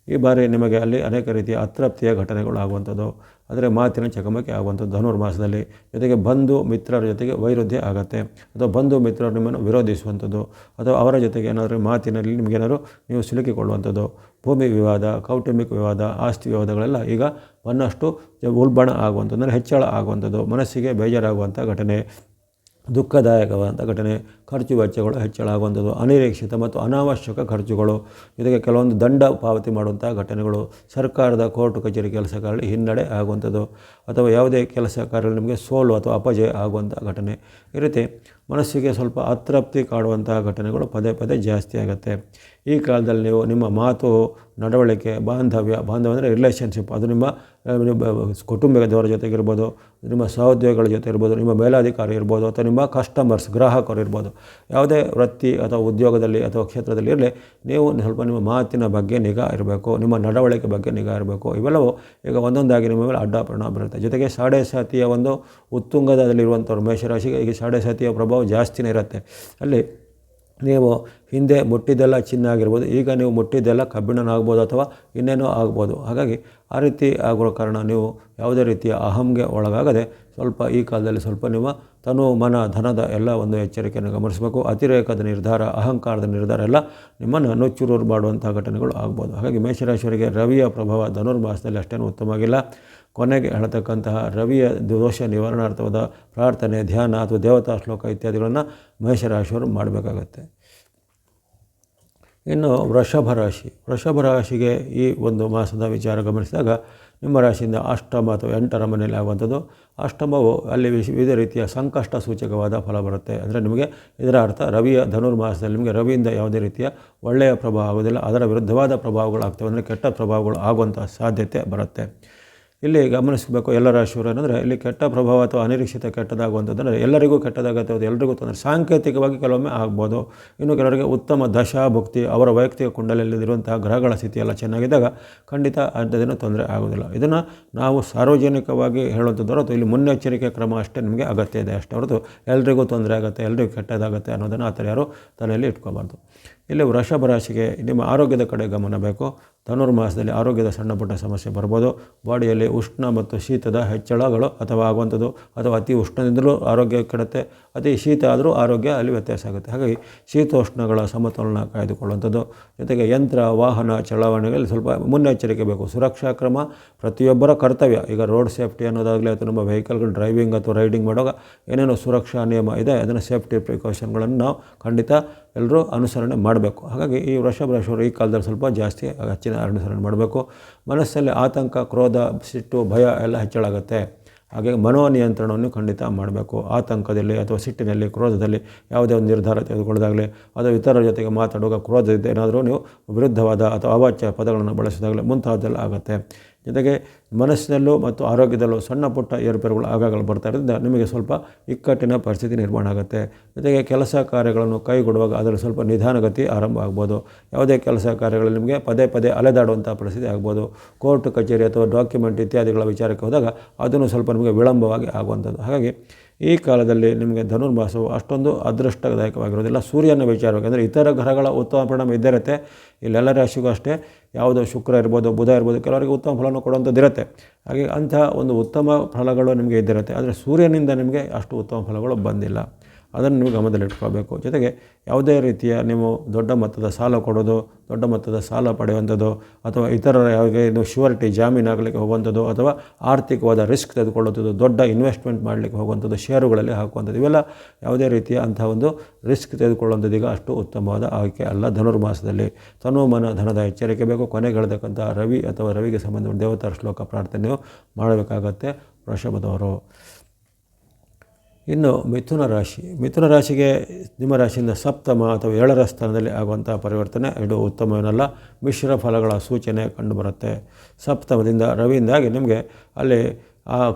ಈ ಬಾರಿ ನಿಮಗೆ ಅಲ್ಲಿ ಅನೇಕ ರೀತಿಯ ಅತೃಪ್ತಿಯ ಘಟನೆಗಳು ಆಗುವಂಥದ್ದು, ಅಂದರೆ ಮಾತಿನ ಚಕಮಕಿ ಆಗುವಂಥದ್ದು ಧನುರ್ಮಾಸದಲ್ಲಿ. ಜೊತೆಗೆ ಬಂಧು ಮಿತ್ರರ ಜೊತೆಗೆ ವೈರುಧ್ಯ ಆಗುತ್ತೆ ಅಥವಾ ಬಂಧು ಮಿತ್ರರು ನಿಮ್ಮನ್ನು ವಿರೋಧಿಸುವಂಥದ್ದು ಅಥವಾ ಅವರ ಜೊತೆಗೆ ಏನಾದರೂ ಮಾತಿನಲ್ಲಿ ನಿಮಗೇನಾದ್ರು ನೀವು ಸಿಲುಕಿಕೊಳ್ಳುವಂಥದ್ದು, ಭೂಮಿ ವಿವಾದ, ಕೌಟುಂಬಿಕ ವಿವಾದ, ಆಸ್ತಿ ವಿವಾದಗಳೆಲ್ಲ ಈಗ ಒಂದಷ್ಟು ಉಲ್ಬಣ ಆಗುವಂಥದ್ದು, ಅಂದರೆ ಹೆಚ್ಚಳ ಆಗುವಂಥದ್ದು, ಮನಸ್ಸಿಗೆ ಬೇಜಾರಾಗುವಂಥ ಘಟನೆ, ದುಃಖದಾಯಕವಾದಂಥ ಘಟನೆ, ಖರ್ಚು ವೆಚ್ಚಗಳು ಹೆಚ್ಚಳ ಆಗುವಂಥದ್ದು, ಅನಿರೀಕ್ಷಿತ ಮತ್ತು ಅನಾವಶ್ಯಕ ಖರ್ಚುಗಳು, ಜೊತೆಗೆ ಕೆಲವೊಂದು ದಂಡ ಪಾವತಿ ಮಾಡುವಂಥ ಘಟನೆಗಳು, ಸರ್ಕಾರದ ಕೋರ್ಟ್ ಕಚೇರಿ ಕೆಲಸ ಕಾರ್ಯಗಳಲ್ಲಿ ಹಿನ್ನಡೆ ಆಗುವಂಥದ್ದು ಅಥವಾ ಯಾವುದೇ ಕೆಲಸ ಕಾರ್ಯಗಳು ನಿಮಗೆ ಸೋಲು ಅಥವಾ ಅಪಜಯ ಆಗುವಂಥ ಘಟನೆ. ಈ ರೀತಿ ಮನಸ್ಸಿಗೆ ಸ್ವಲ್ಪ ಅತೃಪ್ತಿ ಕಾಡುವಂತಹ ಘಟನೆಗಳು ಪದೇ ಪದೇ ಜಾಸ್ತಿ ಆಗುತ್ತೆ. ಈ ಕಾಲದಲ್ಲಿ ನೀವು ನಿಮ್ಮ ಮಾತು, ನಡವಳಿಕೆ, ಬಾಂಧವ್ಯ ಅಂದರೆ ರಿಲೇಷನ್ಶಿಪ್, ಅದು ನಿಮ್ಮ ಕುಟುಂಬದವರ ಜೊತೆಗೆ ಇರ್ಬೋದು, ನಿಮ್ಮ ಸಹೋದ್ಯೋಗಿಗಳ ಜೊತೆ ಇರ್ಬೋದು, ನಿಮ್ಮ ಮೇಲಾಧಿಕಾರಿ ಇರ್ಬೋದು ಅಥವಾ ನಿಮ್ಮ ಕಸ್ಟಮರ್ಸ್ ಗ್ರಾಹಕರು ಇರ್ಬೋದು, ಯಾವುದೇ ವೃತ್ತಿ ಅಥವಾ ಉದ್ಯೋಗದಲ್ಲಿ ಅಥವಾ ಕ್ಷೇತ್ರದಲ್ಲಿ ಇರಲಿ, ನೀವು ಸ್ವಲ್ಪ ನಿಮ್ಮ ಮಾತಿನ ಬಗ್ಗೆ ನಿಗಾ ಇರಬೇಕು, ನಿಮ್ಮ ನಡವಳಿಕೆ ಬಗ್ಗೆ ನಿಗಾ ಇರಬೇಕು. ಇವೆಲ್ಲವೂ ಈಗ ಒಂದೊಂದಾಗಿ ನಿಮ್ಮ ಮೇಲೆ ಅಡ್ಡ ಪರಿಣಾಮ ಬರುತ್ತೆ. ಜೊತೆಗೆ ಸಾಡೆ ಸಾತಿಯ ಒಂದು ಉತ್ತುಂಗದಲ್ಲಿರುವಂಥವ್ರು ಮೇಷರಾಶಿಗೆ ಈಗ ಸಾಡೆ ಸಾತಿಯ ಪ್ರಭಾವ ಜಾಸ್ತಿನೇ ಇರುತ್ತೆ. ಅಲ್ಲಿ ನೀವು ಹಿಂದೆ ಮುಟ್ಟಿದ್ದೆಲ್ಲ ಚಿನ್ನ ಆಗಿರ್ಬೋದು, ಈಗ ನೀವು ಮುಟ್ಟಿದ್ದೆಲ್ಲ ಕಬ್ಬಿಣನ ಆಗ್ಬೋದು ಅಥವಾ ಇನ್ನೇನೋ ಆಗ್ಬೋದು. ಹಾಗಾಗಿ ಆ ರೀತಿ ಆಗಿರೋ ಕಾರಣ ನೀವು ಯಾವುದೇ ರೀತಿಯ ಅಹಂಗೆ ಒಳಗಾಗದೆ ಸ್ವಲ್ಪ ಈ ಕಾಲದಲ್ಲಿ ಸ್ವಲ್ಪ ನಿಮ್ಮ ತನು, ಮನ, ಧನದ ಎಲ್ಲ ಒಂದು ಎಚ್ಚರಿಕೆಯನ್ನು ಗಮನಿಸಬೇಕು. ಅತಿರೇಕದ ನಿರ್ಧಾರ, ಅಹಂಕಾರದ ನಿರ್ಧಾರ ಎಲ್ಲ ನಿಮ್ಮನ್ನು ನುಚ್ಚುರೂರು ಮಾಡುವಂಥ ಘಟನೆಗಳು ಆಗ್ಬೋದು. ಹಾಗಾಗಿ ಮೇಷರಾಶಿಯವರಿಗೆ ರವಿಯ ಪ್ರಭಾವ ಧನುರ್ಮಾಸದಲ್ಲಿ ಅಷ್ಟೇನು ಉತ್ತಮವಾಗಿಲ್ಲ. ಕೊನೆಗೆ ಹೇಳ್ತಕ್ಕಂತಹ ರವಿಯ ದೋಷ ನಿವಾರಣಾರ್ಥವಾದ ಪ್ರಾರ್ಥನೆ, ಧ್ಯಾನ ಅಥವಾ ದೇವತಾ ಶ್ಲೋಕ ಇತ್ಯಾದಿಗಳನ್ನು ಮೇಷರಾಶಿಯವರು ಮಾಡಬೇಕಾಗತ್ತೆ. ಇನ್ನು ವೃಷಭ ರಾಶಿಗೆ ಈ ಒಂದು ಮಾಸದ ವಿಚಾರ ಗಮನಿಸಿದಾಗ ನಿಮ್ಮ ರಾಶಿಯಿಂದ ಅಷ್ಟಮ ಅಥವಾ 8ರ ಮನೆಯಲ್ಲಿ ಆಗುವಂಥದ್ದು. ಅಷ್ಟಮವು ಅಲ್ಲಿ ವಿವಿಧ ರೀತಿಯ ಸಂಕಷ್ಟ ಸೂಚಕವಾದ ಫಲ ಬರುತ್ತೆ. ಅಂದರೆ ನಿಮಗೆ ಇದರ ಅರ್ಥ ರವಿಯ ಧನುರ್ಮಾಸದಲ್ಲಿ ನಿಮಗೆ ರವಿಯಿಂದ ಯಾವುದೇ ರೀತಿಯ ಒಳ್ಳೆಯ ಪ್ರಭಾವ ಆಗೋದಿಲ್ಲ, ಅದರ ವಿರುದ್ಧವಾದ ಪ್ರಭಾವಗಳು ಆಗ್ತವೆ, ಅಂದರೆ ಕೆಟ್ಟ ಪ್ರಭಾವಗಳು ಆಗುವಂಥ ಸಾಧ್ಯತೆ ಬರುತ್ತೆ. ಇಲ್ಲಿ ಗಮನಿಸಬೇಕು ಎಲ್ಲ ರಾಶಿಯವರು ಏನಂದರೆ ಇಲ್ಲಿ ಕೆಟ್ಟ ಪ್ರಭಾವ ಅಥವಾ ಅನಿರೀಕ್ಷಿತ ಕೆಟ್ಟದಾಗುವಂಥದ್ದಂದರೆ ಎಲ್ಲರಿಗೂ ಕೆಟ್ಟದಾಗುತ್ತೆ, ಅದು ಎಲ್ಲರಿಗೂ ತೊಂದರೆ. ಸಾಂಕೇತಿಕವಾಗಿ ಕೆಲವೊಮ್ಮೆ ಆಗ್ಬೋದು. ಇನ್ನು ಕೆಲವರಿಗೆ ಉತ್ತಮ ದಶಾಭುಕ್ತಿ, ಅವರ ವೈಯಕ್ತಿಕ ಕುಂಡಲಿಯಲ್ಲಿರುವಂತಹ ಗ್ರಹಗಳ ಸ್ಥಿತಿ ಎಲ್ಲ ಚೆನ್ನಾಗಿದ್ದಾಗ ಖಂಡಿತ ಅಂಥದ್ದೇನೂ ತೊಂದರೆ ಆಗೋದಿಲ್ಲ. ಇದನ್ನು ನಾವು ಸಾರ್ವಜನಿಕವಾಗಿ ಹೇಳುವಂಥದ್ದು ಹೊರತು ಇಲ್ಲಿ ಮುನ್ನೆಚ್ಚರಿಕೆ ಕ್ರಮ ಅಷ್ಟೇ ನಿಮಗೆ ಅಗತ್ಯ ಇದೆ ಅಷ್ಟೇ ಹೊರತು ಎಲ್ರಿಗೂ ತೊಂದರೆ ಆಗುತ್ತೆ, ಎಲ್ರಿಗೂ ಕೆಟ್ಟದಾಗುತ್ತೆ ಅನ್ನೋದನ್ನು ಆ ಥರ ಯಾರು ತಲೆಯಲ್ಲಿ ಇಟ್ಕೋಬಾರ್ದು. ಇಲ್ಲಿ ವೃಷಭ ರಾಶಿಗೆ ನಿಮ್ಮ ಆರೋಗ್ಯದ ಕಡೆ ಗಮನ ಬೇಕು. ಧನುರ್ಮಾಸದಲ್ಲಿ ಆರೋಗ್ಯದ ಸಣ್ಣ ಪುಟ್ಟ ಸಮಸ್ಯೆ ಬರ್ಬೋದು. ಬಾಡಿಯಲ್ಲಿ ಉಷ್ಣ ಮತ್ತು ಶೀತದ ಹೆಚ್ಚಳಗಳು ಅಥವಾ ಆಗುವಂಥದ್ದು, ಅಥವಾ ಅತಿ ಉಷ್ಣದಿಂದಲೂ ಆರೋಗ್ಯ ಕೆಡುತ್ತೆ, ಅತಿ ಶೀತ ಆದರೂ ಆರೋಗ್ಯ ಅಲ್ಲಿ ವ್ಯತ್ಯಾಸ ಆಗುತ್ತೆ. ಹಾಗಾಗಿ ಶೀತೋಷ್ಣಗಳ ಸಮತೋಲನ ಕಾಯ್ದುಕೊಳ್ಳುವಂಥದ್ದು, ಜೊತೆಗೆ ಯಂತ್ರ, ವಾಹನ ಚಲಾವಣೆಗಳಲ್ಲಿ ಸ್ವಲ್ಪ ಮುನ್ನೆಚ್ಚರಿಕೆ ಬೇಕು. ಸುರಕ್ಷಾ ಕ್ರಮ ಪ್ರತಿಯೊಬ್ಬರ ಕರ್ತವ್ಯ. ಈಗ ರೋಡ್ ಸೇಫ್ಟಿ ಅನ್ನೋದಾಗಲಿ ಅಥವಾ ನಮ್ಮ ವೆಹಿಕಲ್ಗಳು ಡ್ರೈವಿಂಗ್ ಅಥವಾ ರೈಡಿಂಗ್ ಮಾಡುವಾಗ ಏನೇನೋ ಸುರಕ್ಷಾ ನಿಯಮ ಇದೆ, ಅದನ್ನು ಸೇಫ್ಟಿ ಪ್ರಿಕಾಷನ್ಗಳನ್ನು ನಾವು ಖಂಡಿತ ಎಲ್ಲರೂ ಅನುಸರಣೆ ಮಾಡಬೇಕು. ಹಾಗಾಗಿ ಈ ವೃಷಭ ರಾಶಿಯವರು ಈ ಕಾಲದಲ್ಲಿ ಸ್ವಲ್ಪ ಜಾಸ್ತಿ ಹೆಚ್ಚಿನ ಅನುಸರಣೆ ಮಾಡಬೇಕು. ಮನಸ್ಸಲ್ಲಿ ಆತಂಕ, ಕ್ರೋಧ, ಸಿಟ್ಟು, ಭಯ ಎಲ್ಲ ಹೆಚ್ಚಳಾಗುತ್ತೆ. ಹಾಗೆ ಮನೋನಿಯಂತ್ರಣವನ್ನು ಖಂಡಿತ ಮಾಡಬೇಕು. ಆತಂಕದಲ್ಲಿ ಅಥವಾ ಸಿಟ್ಟಿನಲ್ಲಿ, ಕ್ರೋಧದಲ್ಲಿ ಯಾವುದೇ ಒಂದು ನಿರ್ಧಾರ ತೆಗೆದುಕೊಳ್ಳೋದಾಗಲಿ ಅಥವಾ ಇತರರ ಜೊತೆಗೆ ಮಾತಾಡುವಾಗ ಕ್ರೋಧದಿಂದ ಏನಾದರೂ ನೀವು ವಿರುದ್ಧವಾದ ಅಥವಾ ಅವಾಚ್ಯ ಪದಗಳನ್ನು ಬಳಸೋದಾಗಲಿ ಮುಂತಾದೆಲ್ಲ ಆಗುತ್ತೆ. ಜೊತೆಗೆ ಮನಸ್ಸಿನಲ್ಲೂ ಮತ್ತು ಆರೋಗ್ಯದಲ್ಲೂ ಸಣ್ಣ ಪುಟ್ಟ ಏರುಪೇರುಗಳು ಆಗಾಗ ಬರ್ತಾ ಇರೋದ್ರಿಂದ ನಿಮಗೆ ಸ್ವಲ್ಪ ಇಕ್ಕಟ್ಟಿನ ಪರಿಸ್ಥಿತಿ ನಿರ್ಮಾಣ ಆಗುತ್ತೆ. ಜೊತೆಗೆ ಕೆಲಸ ಕಾರ್ಯಗಳನ್ನು ಕೈಗೊಡುವಾಗ ಅದರಲ್ಲಿ ಸ್ವಲ್ಪ ನಿಧಾನಗತಿ ಆರಂಭ ಆಗ್ಬೋದು. ಯಾವುದೇ ಕೆಲಸ ಕಾರ್ಯಗಳಲ್ಲಿ ನಿಮಗೆ ಪದೇ ಪದೇ ಅಲೆದಾಡುವಂಥ ಪರಿಸ್ಥಿತಿ ಆಗ್ಬೋದು. ಕೋರ್ಟ್ ಕಚೇರಿ ಅಥವಾ ಡಾಕ್ಯುಮೆಂಟ್ ಇತ್ಯಾದಿಗಳ ವಿಚಾರಕ್ಕೆ ಹೋದಾಗ ಅದನ್ನು ಸ್ವಲ್ಪ ನಿಮಗೆ ವಿಳಂಬವಾಗಿ ಆಗುವಂಥದ್ದು. ಹಾಗಾಗಿ ಈ ಕಾಲದಲ್ಲಿ ನಿಮಗೆ ಧನುರ್ಮಾಸವು ಅಷ್ಟೊಂದು ಅದೃಷ್ಟದಾಯಕವಾಗಿರೋದಿಲ್ಲ. ಸೂರ್ಯನ ವಿಚಾರವಾಗಿ ಅಂದರೆ ಇತರ ಗ್ರಹಗಳ ಉತ್ತಮ ಪರಿಣಾಮ ಇದ್ದೇ ಇರುತ್ತೆ. ಇಲ್ಲೆಲ್ಲ ರಾಶಿಗೂ ಅಷ್ಟೇ, ಯಾವುದೋ ಶುಕ್ರ ಇರ್ಬೋದು, ಬುಧ ಇರ್ಬೋದು, ಕೆಲವರಿಗೆ ಉತ್ತಮ ಫಲವನ್ನು ಕೊಡುವಂಥದ್ದು ಇರುತ್ತೆ. ಹಾಗೆ ಅಂಥ ಒಂದು ಉತ್ತಮ ಫಲಗಳು ನಿಮಗೆ ಇದ್ದಿರುತ್ತೆ. ಆದರೆ ಸೂರ್ಯನಿಂದ ನಿಮಗೆ ಅಷ್ಟು ಉತ್ತಮ ಫಲಗಳು ಬಂದಿಲ್ಲ. ಅದನ್ನು ನೀವು ಗಮನದಲ್ಲಿಟ್ಕೋಬೇಕು. ಜೊತೆಗೆ ಯಾವುದೇ ರೀತಿಯ ನೀವು ದೊಡ್ಡ ಮೊತ್ತದ ಸಾಲ ಕೊಡೋದು, ದೊಡ್ಡ ಮೊತ್ತದ ಸಾಲ ಪಡೆಯುವಂಥದ್ದು, ಅಥವಾ ಇತರರ ಯಾವುದೇ ನೀವು ಶ್ಯೂರಿಟಿ ಜಾಮೀನು ಆಗಲಿಕ್ಕೆ ಹೋಗುವಂಥದ್ದು, ಅಥವಾ ಆರ್ಥಿಕವಾದ ರಿಸ್ಕ್ ತೆಗೆದುಕೊಳ್ಳುವಂಥದ್ದು, ದೊಡ್ಡ ಇನ್ವೆಸ್ಟ್ಮೆಂಟ್ ಮಾಡಲಿಕ್ಕೆ ಹೋಗುವಂಥದ್ದು, ಷೇರುಗಳಲ್ಲಿ ಹಾಕುವಂಥದ್ದು, ಇವೆಲ್ಲ ಯಾವುದೇ ರೀತಿಯ ಅಂಥ ಒಂದು ರಿಸ್ಕ್ ತೆಗೆದುಕೊಳ್ಳುವಂಥದ್ದು ಈಗ ಅಷ್ಟು ಉತ್ತಮವಾದ ಆಯ್ಕೆ ಅಲ್ಲ. ಧನುರ್ಮಾಸದಲ್ಲಿ ತನುಮನ ಧನದ ಎಚ್ಚರಿಕೆ ಬೇಕು. ಕೊನೆಗೆ ಹೇಳ್ತಕ್ಕಂಥ ರವಿ ಅಥವಾ ರವಿಗೆ ಸಂಬಂಧಪಟ್ಟ ದೇವತಾರ ಶ್ಲೋಕ ಪ್ರಾರ್ಥನೆ ನೀವು ಮಾಡಬೇಕಾಗತ್ತೆ ವೃಷಭದವರು. ಇನ್ನು ಮಿಥುನ ರಾಶಿಗೆ ನಿಮ್ಮ ರಾಶಿಯಿಂದ ಸಪ್ತಮ ಅಥವಾ 7ರ ಸ್ಥಾನದಲ್ಲಿ ಆಗುವಂಥ ಪರಿವರ್ತನೆ ಇದು ಉತ್ತಮವೇನಲ್ಲ. ಮಿಶ್ರ ಫಲಗಳ ಸೂಚನೆ ಕಂಡುಬರುತ್ತೆ. ಸಪ್ತಮದಿಂದ ರವಿಯಿಂದಾಗಿ ನಿಮಗೆ ಅಲ್ಲಿ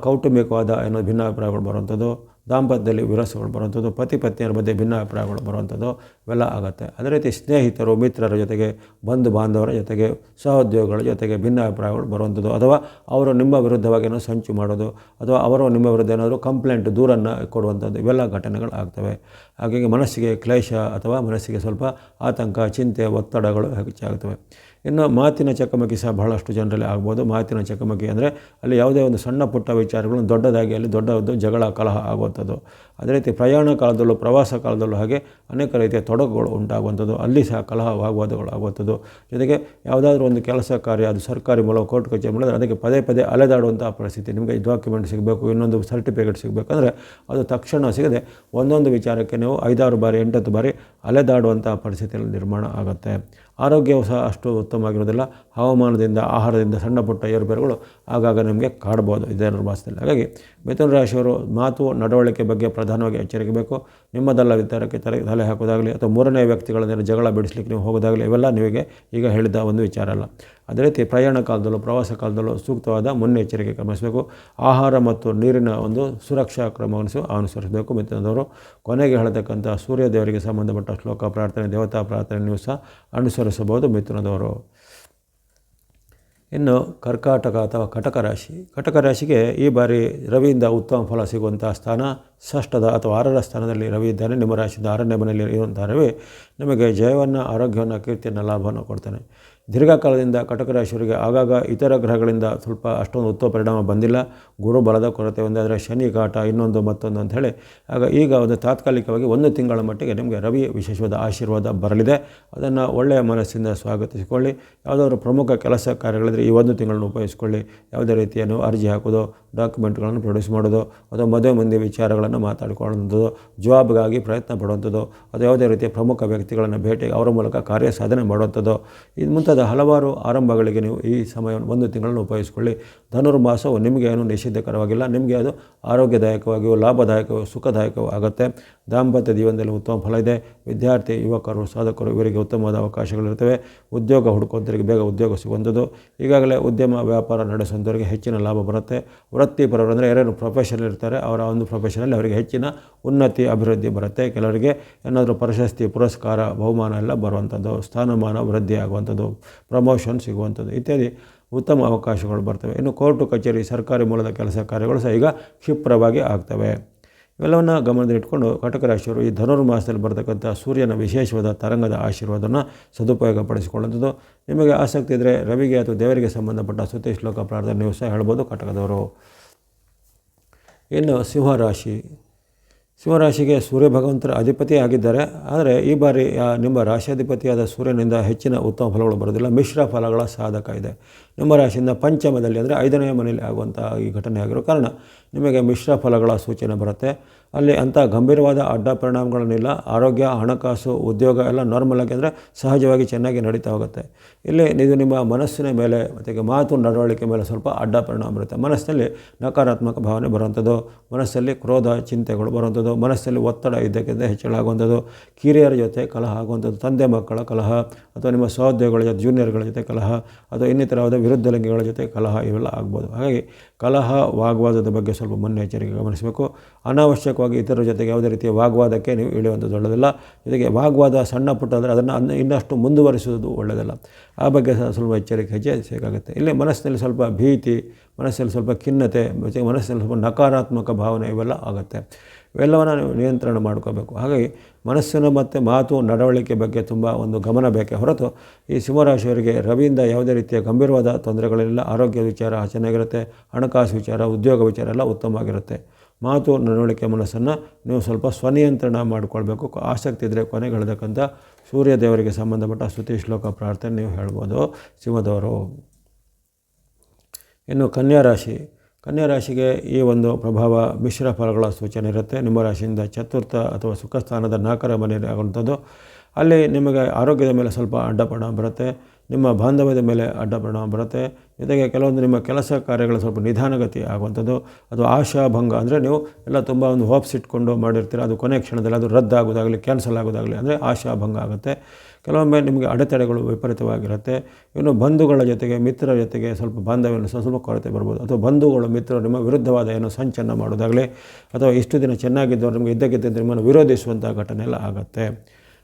ಕೌಟುಂಬಿಕವಾದ ಏನೋ ಭಿನ್ನಾಭಿಪ್ರಾಯಗಳು ಬರುವಂಥದ್ದು, ದಾಂಪತ್ಯದಲ್ಲಿ ವಿರಸಗಳು ಬರುವಂಥದ್ದು, ಪತಿ ಪತ್ನಿಯರ ಮಧ್ಯೆ ಭಿನ್ನಾಭಿಪ್ರಾಯಗಳು ಬರುವಂಥದ್ದು ಇವೆಲ್ಲ ಆಗುತ್ತೆ. ಅದೇ ರೀತಿ ಸ್ನೇಹಿತರು, ಮಿತ್ರರ ಜೊತೆಗೆ, ಬಂಧು ಬಾಂಧವರ ಜೊತೆಗೆ, ಸಹೋದ್ಯೋಗಿಗಳ ಜೊತೆಗೆ ಭಿನ್ನಾಭಿಪ್ರಾಯಗಳು ಬರುವಂಥದ್ದು, ಅಥವಾ ಅವರು ನಿಮ್ಮ ವಿರುದ್ಧವಾಗಿ ಏನೋ ಸಂಚು ಮಾಡೋದು, ಅಥವಾ ಅವರು ನಿಮ್ಮ ವಿರುದ್ಧ ಏನಾದರೂ ಕಂಪ್ಲೇಂಟ್ ದೂರನ್ನು ಕೊಡುವಂಥದ್ದು ಇವೆಲ್ಲ ಘಟನೆಗಳು ಆಗ್ತವೆ. ಹಾಗಾಗಿ ಮನಸ್ಸಿಗೆ ಕ್ಲೇಶ ಅಥವಾ ಮನಸ್ಸಿಗೆ ಸ್ವಲ್ಪ ಆತಂಕ, ಚಿಂತೆ, ಒತ್ತಡಗಳು ಹೆಚ್ಚಾಗ್ತವೆ. ಇನ್ನು ಮಾತಿನ ಚಕಮಕಿ ಸಹ ಬಹಳಷ್ಟು ಜನರಲ್ಲಿ ಆಗ್ಬೋದು. ಮಾತಿನ ಚಕಮಕಿ ಅಂದರೆ ಅಲ್ಲಿ ಯಾವುದೇ ಒಂದು ಸಣ್ಣ ಪುಟ್ಟ ವಿಚಾರಗಳನ್ನು ದೊಡ್ಡದಾಗಿ ಅಲ್ಲಿ ದೊಡ್ಡ ಜಗಳ ಕಲಹ ಆಗುವಂಥದ್ದು. ಅದೇ ರೀತಿ ಪ್ರಯಾಣ ಕಾಲದಲ್ಲೂ ಪ್ರವಾಸ ಕಾಲದಲ್ಲೂ ಹಾಗೆ ಅನೇಕ ರೀತಿಯ ತೊಡಕುಗಳು ಉಂಟಾಗುವಂಥದ್ದು, ಅಲ್ಲಿ ಸಹ ಕಲಹ ವಾಗ್ವಾದಗಳು ಆಗುವಂಥದ್ದು. ಜೊತೆಗೆ ಯಾವುದಾದ್ರೂ ಒಂದು ಕೆಲಸ ಕಾರ್ಯ ಅದು ಸರ್ಕಾರಿ ಮೂಲಕ ಕೋರ್ಟ್ ಕಚೇರಿ ಮಾಡಿದ್ರೆ ಅದಕ್ಕೆ ಪದೇ ಪದೇ ಅಲೆದಾಡುವಂಥ ಪರಿಸ್ಥಿತಿ. ನಿಮಗೆ ಡಾಕ್ಯುಮೆಂಟ್ ಸಿಗಬೇಕು, ಇನ್ನೊಂದು ಸರ್ಟಿಫಿಕೇಟ್ ಸಿಗಬೇಕಂದ್ರೆ ಅದು ತಕ್ಷಣ ಸಿಗದೆ ಒಂದೊಂದು ವಿಚಾರಕ್ಕೆ ನೀವು 5-6 ಬಾರಿ 8 ಬಾರಿ ಅಲೆದಾಡುವಂಥ ಪರಿಸ್ಥಿತಿಯಲ್ಲಿ ನಿರ್ಮಾಣ ಆಗುತ್ತೆ. ಆರೋಗ್ಯವು ಸಹ ಅಷ್ಟು ಉತ್ತಮವಾಗಿರೋದಿಲ್ಲ. ಹವಾಮಾನದಿಂದ, ಆಹಾರದಿಂದ ಸಣ್ಣ ಪುಟ್ಟ ಏರುಪೇರುಗಳು ಆಗಾಗ ನಿಮಗೆ ಕಾಡ್ಬೋದು ಇದೇ ಮಾಸದಲ್ಲಿ. ಹಾಗಾಗಿ ಮಿಥುನ ರಾಶಿಯವರು ಮಾತು ನಡವಳಿಕೆ ಬಗ್ಗೆ ಪ್ರಧಾನವಾಗಿ ಎಚ್ಚರಿಕೆ ಬೇಕು. ನಿಮ್ಮದಲ್ಲ ವಿಚಾರಕ್ಕೆ ತಲೆ ಹಾಕೋದಾಗಲಿ ಅಥವಾ ಮೂರನೇ ವ್ಯಕ್ತಿಗಳ ಜಗಳ ಬಿಡಿಸ್ಲಿಕ್ಕೆ ನೀವು ಹೋಗೋದಾಗಲಿ ಇವೆಲ್ಲ ನಿಮಗೆ ಈಗ ಹೇಳಿದ ಒಂದು ವಿಚಾರ ಅಲ್ಲ. ಅದೇ ರೀತಿ ಪ್ರಯಾಣ ಕಾಲದಲ್ಲೂ ಪ್ರವಾಸ ಕಾಲದಲ್ಲೂ ಸೂಕ್ತವಾದ ಮುನ್ನೆಚ್ಚರಿಕೆ ಕ್ರಮಿಸಬೇಕು. ಆಹಾರ ಮತ್ತು ನೀರಿನ ಒಂದು ಸುರಕ್ಷಾ ಕ್ರಮವನ್ನು ಅನುಸರಿಸಬೇಕು. ಮಿಥುನದವರು ಕೊನೆಗೆ ಹೇಳತಕ್ಕಂಥ ಸೂರ್ಯ ದೇವರಿಗೆ ಸಂಬಂಧಪಟ್ಟ ಶ್ಲೋಕ ಪ್ರಾರ್ಥನೆ, ದೇವತಾ ಪ್ರಾರ್ಥನೆ ನೀವು ಸಹ ಅನುಸರಿಸಬಹುದು ಮಿಥುನದವರು. ಇನ್ನು ಕರ್ಕಾಟಕ ಅಥವಾ ಕಟಕ ರಾಶಿಗೆ ಈ ಬಾರಿ ರವಿಯಿಂದ ಉತ್ತಮ ಫಲ ಸಿಗುವಂಥ ಸ್ಥಾನ ಷಷ್ಠದ ಅಥವಾ 6ರ ಸ್ಥಾನದಲ್ಲಿ ರವಿ ಇದ್ದಾನೆ. ನಿಮ್ಮ ರಾಶಿಯಿಂದ 6ನೇ ಮನೆಯಲ್ಲಿ ಇರುವಂಥ ರವಿ ನಿಮಗೆ ಜಯವನ್ನು, ಆರೋಗ್ಯವನ್ನು, ಕೀರ್ತಿಯನ್ನು, ಲಾಭವನ್ನು ಕೊಡ್ತಾನೆ. ದೀರ್ಘಕಾಲದಿಂದ ಕಟಕ ರಾಶಿಯವರಿಗೆ ಆಗಾಗ ಇತರ ಗ್ರಹಗಳಿಂದ ಸ್ವಲ್ಪ ಅಷ್ಟೊಂದು ಉತ್ತಮ ಪರಿಣಾಮ ಬಂದಿಲ್ಲ. ಗುರು ಬಲದ ಕೊರತೆ ಒಂದಾದರೆ ಶನಿ ಕಾಟ ಇನ್ನೊಂದು ಮತ್ತೊಂದು ಅಂಥೇಳಿ ಈಗ ಒಂದು ತಾತ್ಕಾಲಿಕವಾಗಿ 1 ತಿಂಗಳ ಮಟ್ಟಿಗೆ ನಿಮಗೆ ರವಿ ವಿಶೇಷವಾದ ಆಶೀರ್ವಾದ ಬರಲಿದೆ. ಅದನ್ನು ಒಳ್ಳೆಯ ಮನಸ್ಸಿಂದ ಸ್ವಾಗತಿಸಿಕೊಳ್ಳಿ. ಯಾವುದಾದ್ರೂ ಪ್ರಮುಖ ಕೆಲಸ ಕಾರ್ಯಗಳಿದ್ರೆ ಈ 1 ತಿಂಗಳನ್ನು ಉಪಯೋಗಿಸ್ಕೊಳ್ಳಿ. ಯಾವುದೇ ರೀತಿಯ ಅರ್ಜಿ ಹಾಕೋದು, ಡಾಕ್ಯುಮೆಂಟ್ಗಳನ್ನು ಪ್ರೊಡ್ಯೂಸ್ ಮಾಡೋದು, ಅಥವಾ ಮದುವೆ ಮುಂದೆ ವಿಚಾರಗಳನ್ನು ಮಾತಾಡಿಕೊಳ್ಳುವಂಥದ್ದು, ಜಾಬ್ಗಾಗಿ ಪ್ರಯತ್ನ ಪಡುವಂಥದ್ದು, ಅದು ಯಾವುದೇ ರೀತಿಯ ಪ್ರಮುಖ ವ್ಯಕ್ತಿಗಳನ್ನು ಭೇಟಿ ಅವರ ಮೂಲಕ ಕಾರ್ಯ ಸಾಧನೆ ಮಾಡುವಂಥದ್ದು, ಇದು ಮುಂತಾದ ಹಲವಾರು ಆರಂಭಗಳಿಗೆ ನೀವು ಈ ಸಮಯವನ್ನು 1 ತಿಂಗಳನ್ನು ಉಪಯೋಗಿಸಿಕೊಳ್ಳಿ. ಧನುರ್ಮಾಸವು ನಿಮಗೆ ಏನು ನಿಷಿದ್ಧಕರವಾಗಿಲ್ಲ. ನಿಮಗೆ ಅದು ಆರೋಗ್ಯದಾಯಕವಾಗಿಯೂ ಲಾಭದಾಯಕವೂ ಸುಖದಾಯಕವೂ ಆಗುತ್ತೆ. ದಾಂಪತ್ಯ ಜೀವನದಲ್ಲಿ ಉತ್ತಮ ಫಲ ಇದೆ. ವಿದ್ಯಾರ್ಥಿ, ಯುವಕರು, ಸಾಧಕರು ಇವರಿಗೆ ಉತ್ತಮವಾದ ಅವಕಾಶಗಳಿರ್ತವೆ. ಉದ್ಯೋಗ ಹುಡುಕುವಂಥವರಿಗೆ ಬೇಗ ಉದ್ಯೋಗ ಸಿಗುವಂಥದ್ದು. ಈಗಾಗಲೇ ಉದ್ಯಮ ವ್ಯಾಪಾರ ನಡೆಸುವಂಥವರಿಗೆ ಹೆಚ್ಚಿನ ಲಾಭ ಬರುತ್ತೆ. ವೃತ್ತಿಪರರು ಅಂದರೆ ಯಾರೇನು ಪ್ರೊಫೆಷನ್ ಇರ್ತಾರೆ ಅವರ ಒಂದು ಪ್ರೊಫೆಷನಲ್ಲಿ ಅವರಿಗೆ ಹೆಚ್ಚಿನ ಉನ್ನತಿ, ಅಭಿವೃದ್ಧಿ ಬರುತ್ತೆ. ಕೆಲವರಿಗೆ ಏನಾದರೂ ಪ್ರಶಸ್ತಿ, ಪುರಸ್ಕಾರ, ಬಹುಮಾನ ಎಲ್ಲ ಬರುವಂಥದ್ದು, ಸ್ಥಾನಮಾನ ವೃದ್ಧಿ ಆಗುವಂಥದ್ದು, ಪ್ರಮೋಷನ್ ಸಿಗುವಂಥದ್ದು ಇತ್ಯಾದಿ ಉತ್ತಮ ಅವಕಾಶಗಳು ಬರ್ತವೆ. ಇನ್ನು ಕೋರ್ಟು ಕಚೇರಿ, ಸರ್ಕಾರಿ ಮೂಲದ ಕೆಲಸ ಕಾರ್ಯಗಳು ಸಹ ಈಗ ಕ್ಷಿಪ್ರವಾಗಿ ಆಗ್ತವೆ. ಇವೆಲ್ಲವನ್ನು ಗಮನದಲ್ಲಿಟ್ಕೊಂಡು ಕಟಕ ರಾಶಿಯವರು ಈ ಧನುರ್ಮಾಸದಲ್ಲಿ ಬರ್ತಕ್ಕಂಥ ಸೂರ್ಯನ ವಿಶೇಷವಾದ ತರಂಗದ ಆಶೀರ್ವಾದವನ್ನು ಸದುಪಯೋಗ ಪಡಿಸಿಕೊಳ್ಳುವಂಥದ್ದು. ನಿಮಗೆ ಆಸಕ್ತಿ ಇದ್ದರೆ ರವಿಗೆ ಅಥವಾ ದೇವರಿಗೆ ಸಂಬಂಧಪಟ್ಟ ಸ್ತುತಿ ಶ್ಲೋಕ ಪ್ರಾರ್ಥನೆ ನೀವು ಸಹ ಹೇಳ್ಬೋದು ಕಟಕದವರು. ಇನ್ನು ಸಿಂಹರಾಶಿಗೆ ಸೂರ್ಯ ಭಗವಂತರ ಅಧಿಪತಿ ಆಗಿದ್ದಾರೆ. ಆದರೆ ಈ ಬಾರಿ ನಿಮ್ಮ ರಾಶಿಯಾಧಿಪತಿಯಾದ ಸೂರ್ಯನಿಂದ ಹೆಚ್ಚಿನ ಉತ್ತಮ ಫಲಗಳು ಬರೋದಿಲ್ಲ. ಮಿಶ್ರ ಫಲಗಳ ಸಾಧಕ ಇದೆ. ನಿಮ್ಮ ರಾಶಿಯಿಂದ ಪಂಚಮದಲ್ಲಿ ಅಂದರೆ 5ನೇ ಮನೆಯಲ್ಲಿ ಆಗುವಂಥ ಈ ಘಟನೆ ಆಗಿರೋ ಕಾರಣ ನಿಮಗೆ ಮಿಶ್ರ ಫಲಗಳ ಸೂಚನೆ ಬರುತ್ತೆ. ಅಲ್ಲಿ ಅಂಥ ಗಂಭೀರವಾದ ಅಡ್ಡ ಪರಿಣಾಮಗಳನ್ನಿಲ್ಲ. ಆರೋಗ್ಯ, ಹಣಕಾಸು, ಉದ್ಯೋಗ ಎಲ್ಲ ನಾರ್ಮಲ್ ಆಗಿ ಅಂದರೆ ಸಹಜವಾಗಿ ಚೆನ್ನಾಗಿ ನಡೀತಾ ಹೋಗುತ್ತೆ. ಇಲ್ಲಿ ಇದು ನಿಮ್ಮ ಮನಸ್ಸಿನ ಮೇಲೆ ಮತ್ತು ಮಾತು ನಡವಳಿಕೆ ಮೇಲೆ ಸ್ವಲ್ಪ ಅಡ್ಡ ಪರಿಣಾಮ ಬರುತ್ತೆ. ಮನಸ್ಸಿನಲ್ಲಿ ನಕಾರಾತ್ಮಕ ಭಾವನೆ ಬರುವಂಥದ್ದು, ಮನಸ್ಸಲ್ಲಿ ಕ್ರೋಧ, ಚಿಂತೆಗಳು ಬರುವಂಥದ್ದು, ಮನಸ್ಸಲ್ಲಿ ಒತ್ತಡ ಇದ್ದಕ್ಕಿಂತ ಹೆಚ್ಚಳ ಆಗುವಂಥದ್ದು, ಕಿರಿಯರ ಜೊತೆ ಕಲಹ ಆಗುವಂಥದ್ದು, ತಂದೆ ಮಕ್ಕಳ ಕಲಹ, ಅಥವಾ ನಿಮ್ಮ ಸಹೋದ್ಯೋಗಿಗಳ ಜೊತೆ, ಜೂನಿಯರ್ಗಳ ಜೊತೆ ಕಲಹ, ಅಥವಾ ಇನ್ನಿತರವಾದ ವಿರುದ್ಧ ಲಿಂಗಿಗಳ ಜೊತೆ ಕಲಹ ಇವೆಲ್ಲ ಆಗ್ಬೋದು. ಹಾಗಾಗಿ ಕಲಹ, ವಾಗ್ವಾದದ ಬಗ್ಗೆ ಸ್ವಲ್ಪ ಮುನ್ನೆಚ್ಚರಿಕೆ ಗಮನಿಸಬೇಕು. ಅನಾವಶ್ಯಕ ಅನಾವಶ್ಯಕವಾಗಿ ಇತರರ ಜೊತೆಗೆ ಯಾವುದೇ ರೀತಿಯ ವಾಗ್ವಾದಕ್ಕೆ ನೀವು ಇಳಿಯುವಂಥದ್ದು ಒಳ್ಳೆಯದಲ್ಲ. ಜೊತೆಗೆ ವಾಗ್ವಾದ ಸಣ್ಣ ಪುಟ್ಟ ಅಂದರೆ ಅದನ್ನು ಇನ್ನಷ್ಟು ಮುಂದುವರಿಸುವುದು ಒಳ್ಳೆಯದಲ್ಲ. ಆ ಬಗ್ಗೆ ಸ್ವಲ್ಪ ಎಚ್ಚರಿಕೆ ಹೆಚ್ಚಿಸಬೇಕಾಗುತ್ತೆ. ಇಲ್ಲಿ ಮನಸ್ಸಿನಲ್ಲಿ ಸ್ವಲ್ಪ ಭೀತಿ, ಮನಸ್ಸಲ್ಲಿ ಸ್ವಲ್ಪ ಖಿನ್ನತೆ, ಮನಸ್ಸಿನಲ್ಲಿ ಸ್ವಲ್ಪ ನಕಾರಾತ್ಮಕ ಭಾವನೆ ಇವೆಲ್ಲ ಆಗುತ್ತೆ. ಇವೆಲ್ಲವನ್ನು ನೀವು ನಿಯಂತ್ರಣ ಮಾಡ್ಕೋಬೇಕು. ಹಾಗಾಗಿ ಮನಸ್ಸಿನ ಮತ್ತು ಮಾತು ನಡವಳಿಕೆ ಬಗ್ಗೆ ತುಂಬ ಒಂದು ಗಮನ ಬೇಕೇ ಹೊರತು ಈ ಸಿಂಹರಾಶಿಯವರಿಗೆ ರವಿಯಿಂದ ಯಾವುದೇ ರೀತಿಯ ಗಂಭೀರವಾದ ತೊಂದರೆಗಳಿಲ್ಲ. ಆರೋಗ್ಯದ ವಿಚಾರ ಚೆನ್ನಾಗಿರುತ್ತೆ, ಹಣಕಾಸು ವಿಚಾರ, ಉದ್ಯೋಗ ವಿಚಾರ ಎಲ್ಲ ಉತ್ತಮವಾಗಿರುತ್ತೆ. ಮಾತು ನಡವಳಿಕೆ ಮನಸ್ಸನ್ನು ನೀವು ಸ್ವಲ್ಪ ಸ್ವನಿಯಂತ್ರಣ ಮಾಡಿಕೊಳ್ಬೇಕು. ಆಸಕ್ತಿ ಇದ್ದರೆ ಕೊನೆಗೆ ಹೇಳ್ತಕ್ಕಂಥ ಸೂರ್ಯದೇವರಿಗೆ ಸಂಬಂಧಪಟ್ಟ ಸ್ತುತಿ ಶ್ಲೋಕ ಪ್ರಾರ್ಥನೆ ನೀವು ಹೇಳ್ಬೋದು ಸಿಂಹದವರು. ಇನ್ನು ಕನ್ಯಾ ರಾಶಿಗೆ ಈ ಒಂದು ಪ್ರಭಾವ ಮಿಶ್ರ ಫಲಗಳ ಸೂಚನೆ ಇರುತ್ತೆ. ನಿಮ್ಮ ರಾಶಿಯಿಂದ ಚತುರ್ಥ ಅಥವಾ ಸುಖ ಸ್ಥಾನದ 4ರ ಮನೆ ಆಗುವಂಥದ್ದು. ಅಲ್ಲಿ ನಿಮಗೆ ಆರೋಗ್ಯದ ಮೇಲೆ ಸ್ವಲ್ಪ ಅಡ್ಡಪರಿಣಾಮ ಬರುತ್ತೆ, ನಿಮ್ಮ ಬಾಂಧವ್ಯದ ಮೇಲೆ ಅಡ್ಡಪರಿಣಾಮ ಬರುತ್ತೆ. ಜೊತೆಗೆ ಕೆಲವೊಂದು ನಿಮ್ಮ ಕೆಲಸ ಕಾರ್ಯಗಳು ಸ್ವಲ್ಪ ನಿಧಾನಗತಿ ಆಗುವಂಥದ್ದು. ಅದು ಆಶಾಭಂಗ ಅಂದರೆ ನೀವು ಎಲ್ಲ ತುಂಬ ಒಂದು ಹೋಪ್ಸ್ ಇಟ್ಕೊಂಡು ಮಾಡಿರ್ತೀರ, ಅದು ಕೊನೆಯ ಕ್ಷಣದಲ್ಲಿ ಅದು ರದ್ದಾಗೋದಾಗಲಿ ಕ್ಯಾನ್ಸಲ್ ಆಗೋದಾಗಲಿ ಅಂದರೆ ಆಶಾಭಂಗ ಆಗುತ್ತೆ. ಕೆಲವೊಮ್ಮೆ ನಿಮಗೆ ಅಡೆತಡೆಗಳು ವಿಪರೀತವಾಗಿರುತ್ತೆ. ಇನ್ನು ಬಂಧುಗಳ ಜೊತೆಗೆ ಮಿತ್ರರ ಜೊತೆಗೆ ಸ್ವಲ್ಪ ಬಾಂಧವ್ಯವನ್ನು ಸ್ವಲ್ಪ ಕೊರತೆ ಬರ್ಬೋದು. ಅಥವಾ ಬಂಧುಗಳು ಮಿತ್ರರು ನಿಮ್ಮ ವಿರುದ್ಧವಾದ ಏನೋ ಸಂಚನ್ನು ಮಾಡೋದಾಗಲಿ ಅಥವಾ ಇಷ್ಟು ದಿನ ಚೆನ್ನಾಗಿದ್ದವರು ನಿಮಗೆ ಇದ್ದಕ್ಕಿದ್ದಂತೆ ನಿಮ್ಮನ್ನು ವಿರೋಧಿಸುವಂಥ ಘಟನೆ ಎಲ್ಲ ಆಗುತ್ತೆ.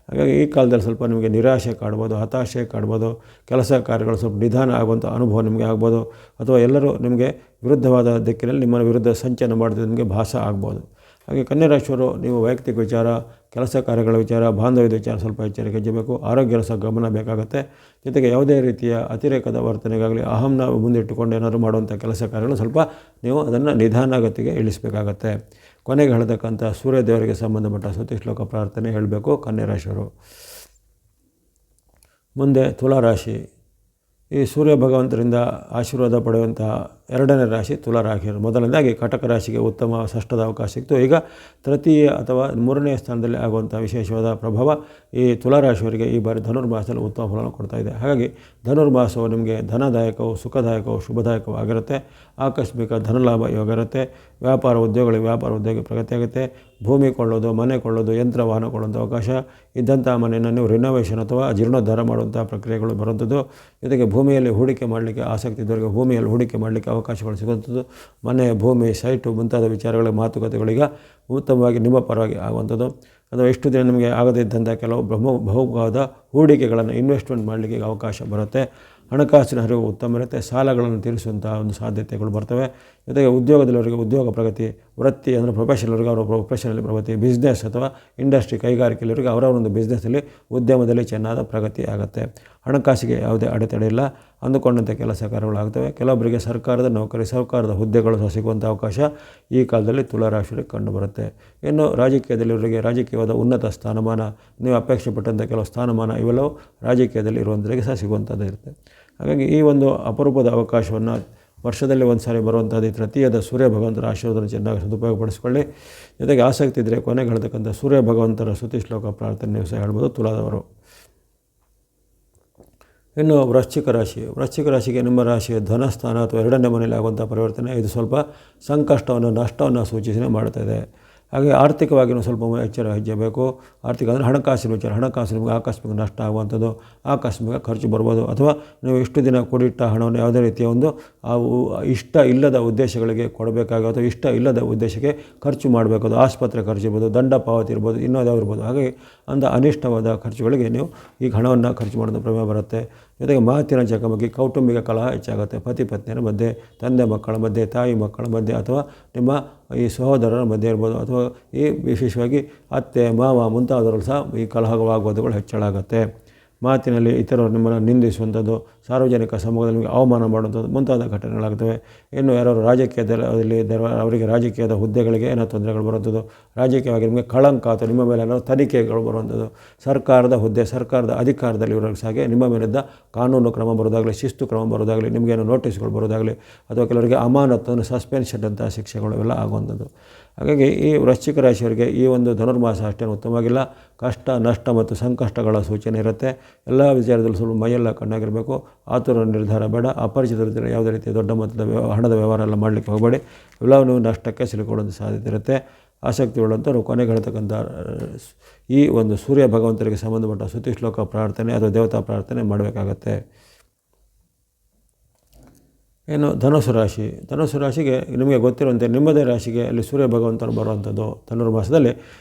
ಹಾಗಾಗಿ ಈ ಕಾಲದಲ್ಲಿ ಸ್ವಲ್ಪ ನಿಮಗೆ ನಿರಾಶೆ ಕಾಡ್ಬೋದು, ಹತಾಶೆ ಕಾಡ್ಬೋದು, ಕೆಲಸ ಕಾರ್ಯಗಳು ಸ್ವಲ್ಪ ನಿಧಾನ ಆಗುವಂಥ ಅನುಭವ ನಿಮಗೆ ಆಗ್ಬೋದು. ಅಥವಾ ಎಲ್ಲರೂ ನಿಮಗೆ ವಿರುದ್ಧವಾದ ದಿಕ್ಕಿನಲ್ಲಿ ನಿಮ್ಮ ವಿರುದ್ಧ ಸಂಚಲನ ಮಾಡಿದ್ರೆ ನಿಮಗೆ ಭಾಸ ಆಗ್ಬೋದು. ಹಾಗೆ ಕನ್ಯಾ ರಾಶಿಯವರು ನೀವು ವೈಯಕ್ತಿಕ ವಿಚಾರ, ಕೆಲಸ ಕಾರ್ಯಗಳ ವಿಚಾರ, ಬಾಂಧವ್ಯದ ವಿಚಾರ ಸ್ವಲ್ಪ ಎಚ್ಚರಿಕೆ ಹೆಚ್ಚಬೇಕು. ಆರೋಗ್ಯದ ಸಹ ಗಮನ ಬೇಕಾಗುತ್ತೆ. ಜೊತೆಗೆ ಯಾವುದೇ ರೀತಿಯ ಅತಿರೇಕದ ವರ್ತನೆಗಾಗಲಿ ಅಹಂನ ಮುಂದಿಟ್ಟುಕೊಂಡು ಏನಾದರೂ ಮಾಡುವಂಥ ಕೆಲಸ ಕಾರ್ಯಗಳು ಸ್ವಲ್ಪ ನೀವು ಅದನ್ನು ನಿಧಾನಗತಿಗೆ ಇಳಿಸಬೇಕಾಗತ್ತೆ. ಕೊನೆಗೆ ಹೇಳ್ತಕ್ಕಂಥ ಸೂರ್ಯದೇವರಿಗೆ ಸಂಬಂಧಪಟ್ಟ ಸ್ತುತಿ ಶ್ಲೋಕ ಪ್ರಾರ್ಥನೆ ಹೇಳಬೇಕು ಕನ್ಯಾ ರಾಶಿಯವರು. ಮುಂದೆ ತುಲಾರಾಶಿ. ಈ ಸೂರ್ಯ ಭಗವಂತರಿಂದ ಆಶೀರ್ವಾದ ಪಡೆಯುವಂತಹ 2ನೇ ರಾಶಿ ತುಲಾರಾಶಿ. ಮೊದಲನೇದಾಗಿ ಕಟಕ ರಾಶಿಗೆ ಉತ್ತಮ ಷಷ್ಠದ ಅವಕಾಶ ಸಿಕ್ತು. ಈಗ ತೃತೀಯ ಅಥವಾ 3ನೇ ಸ್ಥಾನದಲ್ಲಿ ಆಗುವಂಥ ವಿಶೇಷವಾದ ಪ್ರಭಾವ ಈ ತುಲಾರಾಶಿಯವರಿಗೆ ಈ ಬಾರಿ ಧನುರ್ಮಾಸದಲ್ಲಿ ಉತ್ತಮ ಫಲವನ್ನು ಕೊಡ್ತಾ ಇದೆ. ಹಾಗಾಗಿ ಧನುರ್ಮಾಸವು ನಿಮಗೆ ಧನದಾಯಕವು, ಸುಖದಾಯಕವು, ಶುಭದಾಯಕವು ಆಗಿರುತ್ತೆ. ಆಕಸ್ಮಿಕ ಧನಲಾಭ ಯೋಗ ಇರುತ್ತೆ. ವ್ಯಾಪಾರ ಉದ್ಯೋಗ ಪ್ರಗತಿ ಆಗುತ್ತೆ. ಭೂಮಿ ಕೊಳ್ಳೋದು, ಮನೆ ಕೊಳ್ಳೋದು, ಯಂತ್ರ ವಾಹನ ಕೊಳ್ಳುವಂಥ ಅವಕಾಶ ಇದ್ದಂಥ ಮನೆಯನ್ನು ನೀವು ರಿನೋವೇಷನ್ ಅಥವಾ ಜೀರ್ಣೋದ್ಧಾರ ಮಾಡುವಂಥ ಪ್ರಕ್ರಿಯೆಗಳು ಬರುವಂಥದ್ದು. ಜೊತೆಗೆ ಭೂಮಿಯಲ್ಲಿ ಹೂಡಿಕೆ ಮಾಡಲಿಕ್ಕೆ ಆಸಕ್ತಿ ಇದ್ದವರಿಗೆ ಭೂಮಿಯಲ್ಲಿ ಹೂಡಿಕೆ ಮಾಡಲಿಕ್ಕೆ ಅವಕಾಶಗಳು ಸಿಗುವಂಥದ್ದು. ಮನೆ, ಭೂಮಿ, ಸೈಟು ಮುಂತಾದ ವಿಚಾರಗಳ ಮಾತುಕತೆಗಳಿಗೆ ಉತ್ತಮವಾಗಿ ನಿಮ್ಮ ಪರವಾಗಿ ಆಗುವಂಥದ್ದು. ಅಥವಾ ಇಷ್ಟು ದಿನ ನಿಮಗೆ ಆಗದಿದ್ದಂಥ ಕೆಲವು ಬಹುವಾದ ಹೂಡಿಕೆಗಳನ್ನು ಇನ್ವೆಸ್ಟ್ಮೆಂಟ್ ಮಾಡಲಿಕ್ಕೆ ಅವಕಾಶ ಬರುತ್ತೆ. ಹಣಕಾಸಿನ ಹರಿವು ಉತ್ತಮ ಇರುತ್ತೆ. ಸಾಲಗಳನ್ನು ತೀರಿಸುವಂಥ ಒಂದು ಸಾಧ್ಯತೆಗಳು ಬರ್ತವೆ. ಜೊತೆಗೆ ಉದ್ಯೋಗದಲ್ಲಿವರಿಗೆ ಉದ್ಯೋಗ ಪ್ರಗತಿ, ವೃತ್ತಿ ಅಂದರೆ ಪ್ರೊಫೆಷನಲ್ವರಿಗೆ ಅವರ ಪ್ರೊಫೆಷನಲ್ಲಿ ಪ್ರಗತಿ, ಬಿಸ್ನೆಸ್ ಅಥವಾ ಇಂಡಸ್ಟ್ರಿ ಕೈಗಾರಿಕೆಯವರಿಗೆ ಅವರ ಒಂದು ಬಿಸ್ನೆಸ್ಸಲ್ಲಿ ಉದ್ಯಮದಲ್ಲಿ ಚೆನ್ನಾದ ಪ್ರಗತಿ ಆಗುತ್ತೆ. ಹಣಕಾಸಿಗೆ ಯಾವುದೇ ಅಡೆತಡೆ ಇಲ್ಲ. ಅಂದುಕೊಂಡಂತೆ ಕೆಲಸ ಕಾರ್ಯಗಳಾಗ್ತವೆ. ಕೆಲವೊಬ್ಬರಿಗೆ ಸರ್ಕಾರದ ನೌಕರಿ, ಸರ್ಕಾರದ ಹುದ್ದೆಗಳು ಸಹ ಸಿಗುವಂಥ ಅವಕಾಶ ಈ ಕಾಲದಲ್ಲಿ ತುಲಾರಾಶಿಯವರಿಗೆ ಕಂಡುಬರುತ್ತೆ. ಇನ್ನು ರಾಜಕೀಯದಲ್ಲಿವರಿಗೆ ರಾಜಕೀಯವಾದ ಉನ್ನತ ಸ್ಥಾನಮಾನ, ನೀವು ಅಪೇಕ್ಷೆ ಪಟ್ಟಂಥ ಕೆಲವು ಸ್ಥಾನಮಾನ ಇವೆಲ್ಲವೂ ರಾಜಕೀಯದಲ್ಲಿ ಇರುವಂಥವರಿಗೆ ಸಹ ಸಿಗುವಂಥದ್ದು ಇರುತ್ತೆ. ಹಾಗಾಗಿ ಈ ಒಂದು ಅಪರೂಪದ ಅವಕಾಶವನ್ನು ವರ್ಷದಲ್ಲಿ ಒಂದು ಸಾರಿ ಬರುವಂಥದ್ದು ತೃತೀಯದ ಸೂರ್ಯ ಭಗವಂತರ ಆಶೀರ್ವಾದವನ್ನು ಚೆನ್ನಾಗಿ ಸದುಪಯೋಗಪಡಿಸ್ಕೊಳ್ಳಿ. ಜೊತೆಗೆ ಆಸಕ್ತಿ ಇದ್ದರೆ ಕೊನೆಗೆ ಹೇಳ್ತಕ್ಕಂಥ ಸೂರ್ಯ ಭಗವಂತರ ಸ್ತುತಿ ಶ್ಲೋಕ ಪ್ರಾರ್ಥನೆ ಸಹ ಹೇಳ್ಬೋದು ತುಲಾದವರು. ಇನ್ನು ವೃಶ್ಚಿಕ ರಾಶಿಗೆ ನಿಮ್ಮ ರಾಶಿಯ ಧನಸ್ಥಾನ ಅಥವಾ 2ನೇ ಮನೆಯಲ್ಲಿ ಆಗುವಂಥ ಪರಿವರ್ತನೆ ಇದು ಸ್ವಲ್ಪ ಸಂಕಷ್ಟವನ್ನು, ನಷ್ಟವನ್ನು ಸೂಚನೆ ಮಾಡ್ತಾಯಿದೆ. ಹಾಗೆ ಆರ್ಥಿಕವಾಗಿಯೂ ಸ್ವಲ್ಪ ಎಚ್ಚರ ಹೆಜ್ಜೆಬೇಕು. ಆರ್ಥಿಕ ಅಂದರೆ ಹಣಕಾಸಿನ ವಿಚಾರ, ಹಣಕಾಸು ನಿಮಗೆ ಆಕಸ್ಮಿಕ ನಷ್ಟ ಆಗುವಂಥದ್ದು, ಆಕಸ್ಮಿಕ ಖರ್ಚು ಬರ್ಬೋದು. ಅಥವಾ ನೀವು ಇಷ್ಟು ದಿನ ಕೂಡಿಟ್ಟ ಹಣವನ್ನು ಯಾವುದೇ ರೀತಿಯ ಒಂದು ಇಷ್ಟ ಇಲ್ಲದ ಉದ್ದೇಶಗಳಿಗೆ ಕೊಡಬೇಕಾಗಿ ಅಥವಾ ಇಷ್ಟ ಇಲ್ಲದ ಉದ್ದೇಶಕ್ಕೆ ಖರ್ಚು ಮಾಡಬೇಕು. ಅದು ಆಸ್ಪತ್ರೆ ಖರ್ಚು ಇರ್ಬೋದು, ದಂಡ ಪಾವತಿ ಇರ್ಬೋದು, ಇನ್ನೊಂದು ಇರ್ಬೋದು. ಹಾಗಾಗಿ ಅಂಥ ಅನಿಷ್ಟವಾದ ಖರ್ಚುಗಳಿಗೆ ನೀವು ಈಗ ಹಣವನ್ನು ಖರ್ಚು ಮಾಡೋದು ಪ್ರಮೇಯ ಬರುತ್ತೆ. ಜೊತೆಗೆ ಮಾತಿನ ಚಕಮಕಿ, ಕೌಟುಂಬಿಕ ಕಲಹ ಹೆಚ್ಚಾಗುತ್ತೆ. ಪತಿ ಪತ್ನಿಯರ ಮಧ್ಯೆ, ತಂದೆ ಮಕ್ಕಳ ಮಧ್ಯೆ, ತಾಯಿ ಮಕ್ಕಳ ಮಧ್ಯೆ ಅಥವಾ ನಿಮ್ಮ ಈ ಸಹೋದರರ ಮಧ್ಯೆ ಇರ್ಬೋದು. ಅಥವಾ ಈ ವಿಶೇಷವಾಗಿ ಅತ್ತೆ, ಮಾವ ಮುಂತಾದವರು ಸಹ ಈ ಕಲಹವಾಗುವುದುಗಳು ಹೆಚ್ಚಳ ಆಗುತ್ತೆ. ಮಾತಿನಲ್ಲಿ ಇತರರು ನಿಮ್ಮನ್ನು ನಿಂದಿಸುವಂಥದ್ದು, ಸಾರ್ವಜನಿಕ ಸಮೂಹದಲ್ಲಿ ನಿಮಗೆ ಅವಮಾನ ಮಾಡುವಂಥದ್ದು ಮುಂತಾದ ಘಟನೆಗಳಾಗ್ತವೆ. ಇನ್ನು ಯಾರು ರಾಜಕೀಯದಲ್ಲಿ ಅವರಿಗೆ ರಾಜಕೀಯದ ಹುದ್ದೆಗಳಿಗೆ ಏನೋ ತೊಂದರೆಗಳು ಬರುವಂಥದ್ದು, ರಾಜಕೀಯವಾಗಿ ನಿಮಗೆ ಕಳಂಕ ಅಥವಾ ನಿಮ್ಮ ಮೇಲೆ ಏನೋ ತನಿಖೆಗಳು ಬರುವಂಥದ್ದು, ಸರ್ಕಾರದ ಹುದ್ದೆ, ಸರ್ಕಾರದ ಅಧಿಕಾರದಲ್ಲಿ ಇರೋರಿಗೆ ಸಹ ನಿಮ್ಮ ಮೇಲಿದ್ದ ಕಾನೂನು ಕ್ರಮ ಬರೋದಾಗಲಿ, ಶಿಸ್ತು ಕ್ರಮ ಬರೋದಾಗಲಿ, ನಿಮಗೇನೋ ನೋಟಿಸ್ಗಳು ಬರೋದಾಗಲಿ, ಅಥವಾ ಕೆಲವರಿಗೆ ಅಮಾನತ್ತು ಸಸ್ಪೆನ್ಷನ್ ಅಂಥ ಶಿಕ್ಷೆಗಳು ಇವೆಲ್ಲ ಆಗುವಂಥದ್ದು. ಹಾಗಾಗಿ ಈ ವೃಶ್ಚಿಕ ರಾಶಿಯವರಿಗೆ ಈ ಒಂದು ಧನುರ್ಮಾಸ ಅಷ್ಟೇನು ಉತ್ತಮವಾಗಿಲ್ಲ. ಕಷ್ಟ, ನಷ್ಟ ಮತ್ತು ಸಂಕಷ್ಟಗಳ ಸೂಚನೆ ಇರುತ್ತೆ. ಎಲ್ಲ ವಿಚಾರದಲ್ಲೂ ಸ್ವಲ್ಪ ಮೈಯೆಲ್ಲ ಕಣ್ಣಾಗಿರಬೇಕು. ಆತುರ ನಿರ್ಧಾರ ಬೇಡ. ಅಪರಿಚಿತರ ಜೊತೆ ಯಾವುದೇ ರೀತಿಯ ದೊಡ್ಡ ಮೊತ್ತದ ಹಣದ ವ್ಯವಹಾರ ಎಲ್ಲ ಮಾಡಲಿಕ್ಕೆ ಹೋಗಬೇಡಿ. ಎಲ್ಲವೂ ನೀವು ನಷ್ಟಕ್ಕೆ ಸಿಲುಕೊಳ್ಳುವಂಥ ಸಾಧ್ಯತೆ ಇರುತ್ತೆ. ಆಸಕ್ತಿ ಉಳ್ಳಂಥವ್ರು ಕೊನೆಗೆ ಹೇಳ್ತಕ್ಕಂಥ ಈ ಒಂದು ಸೂರ್ಯ ಭಗವಂತರಿಗೆ ಸಂಬಂಧಪಟ್ಟ ಸ್ತುತಿ ಶ್ಲೋಕ ಪ್ರಾರ್ಥನೆ ಅಥವಾ ದೇವತಾ ಪ್ರಾರ್ಥನೆ ಮಾಡಬೇಕಾಗತ್ತೆ. ಏನು ಧನುಸು ರಾಶಿಗೆ ನಿಮಗೆ ಗೊತ್ತಿರುವಂತೆ ನಿಮ್ಮದೇ ರಾಶಿಗೆ ಅಲ್ಲಿ ಸೂರ್ಯ ಭಗವಂತರು ಬರುವಂಥದ್ದು. ಧನುರ್ಮಾಸದಲ್ಲಿ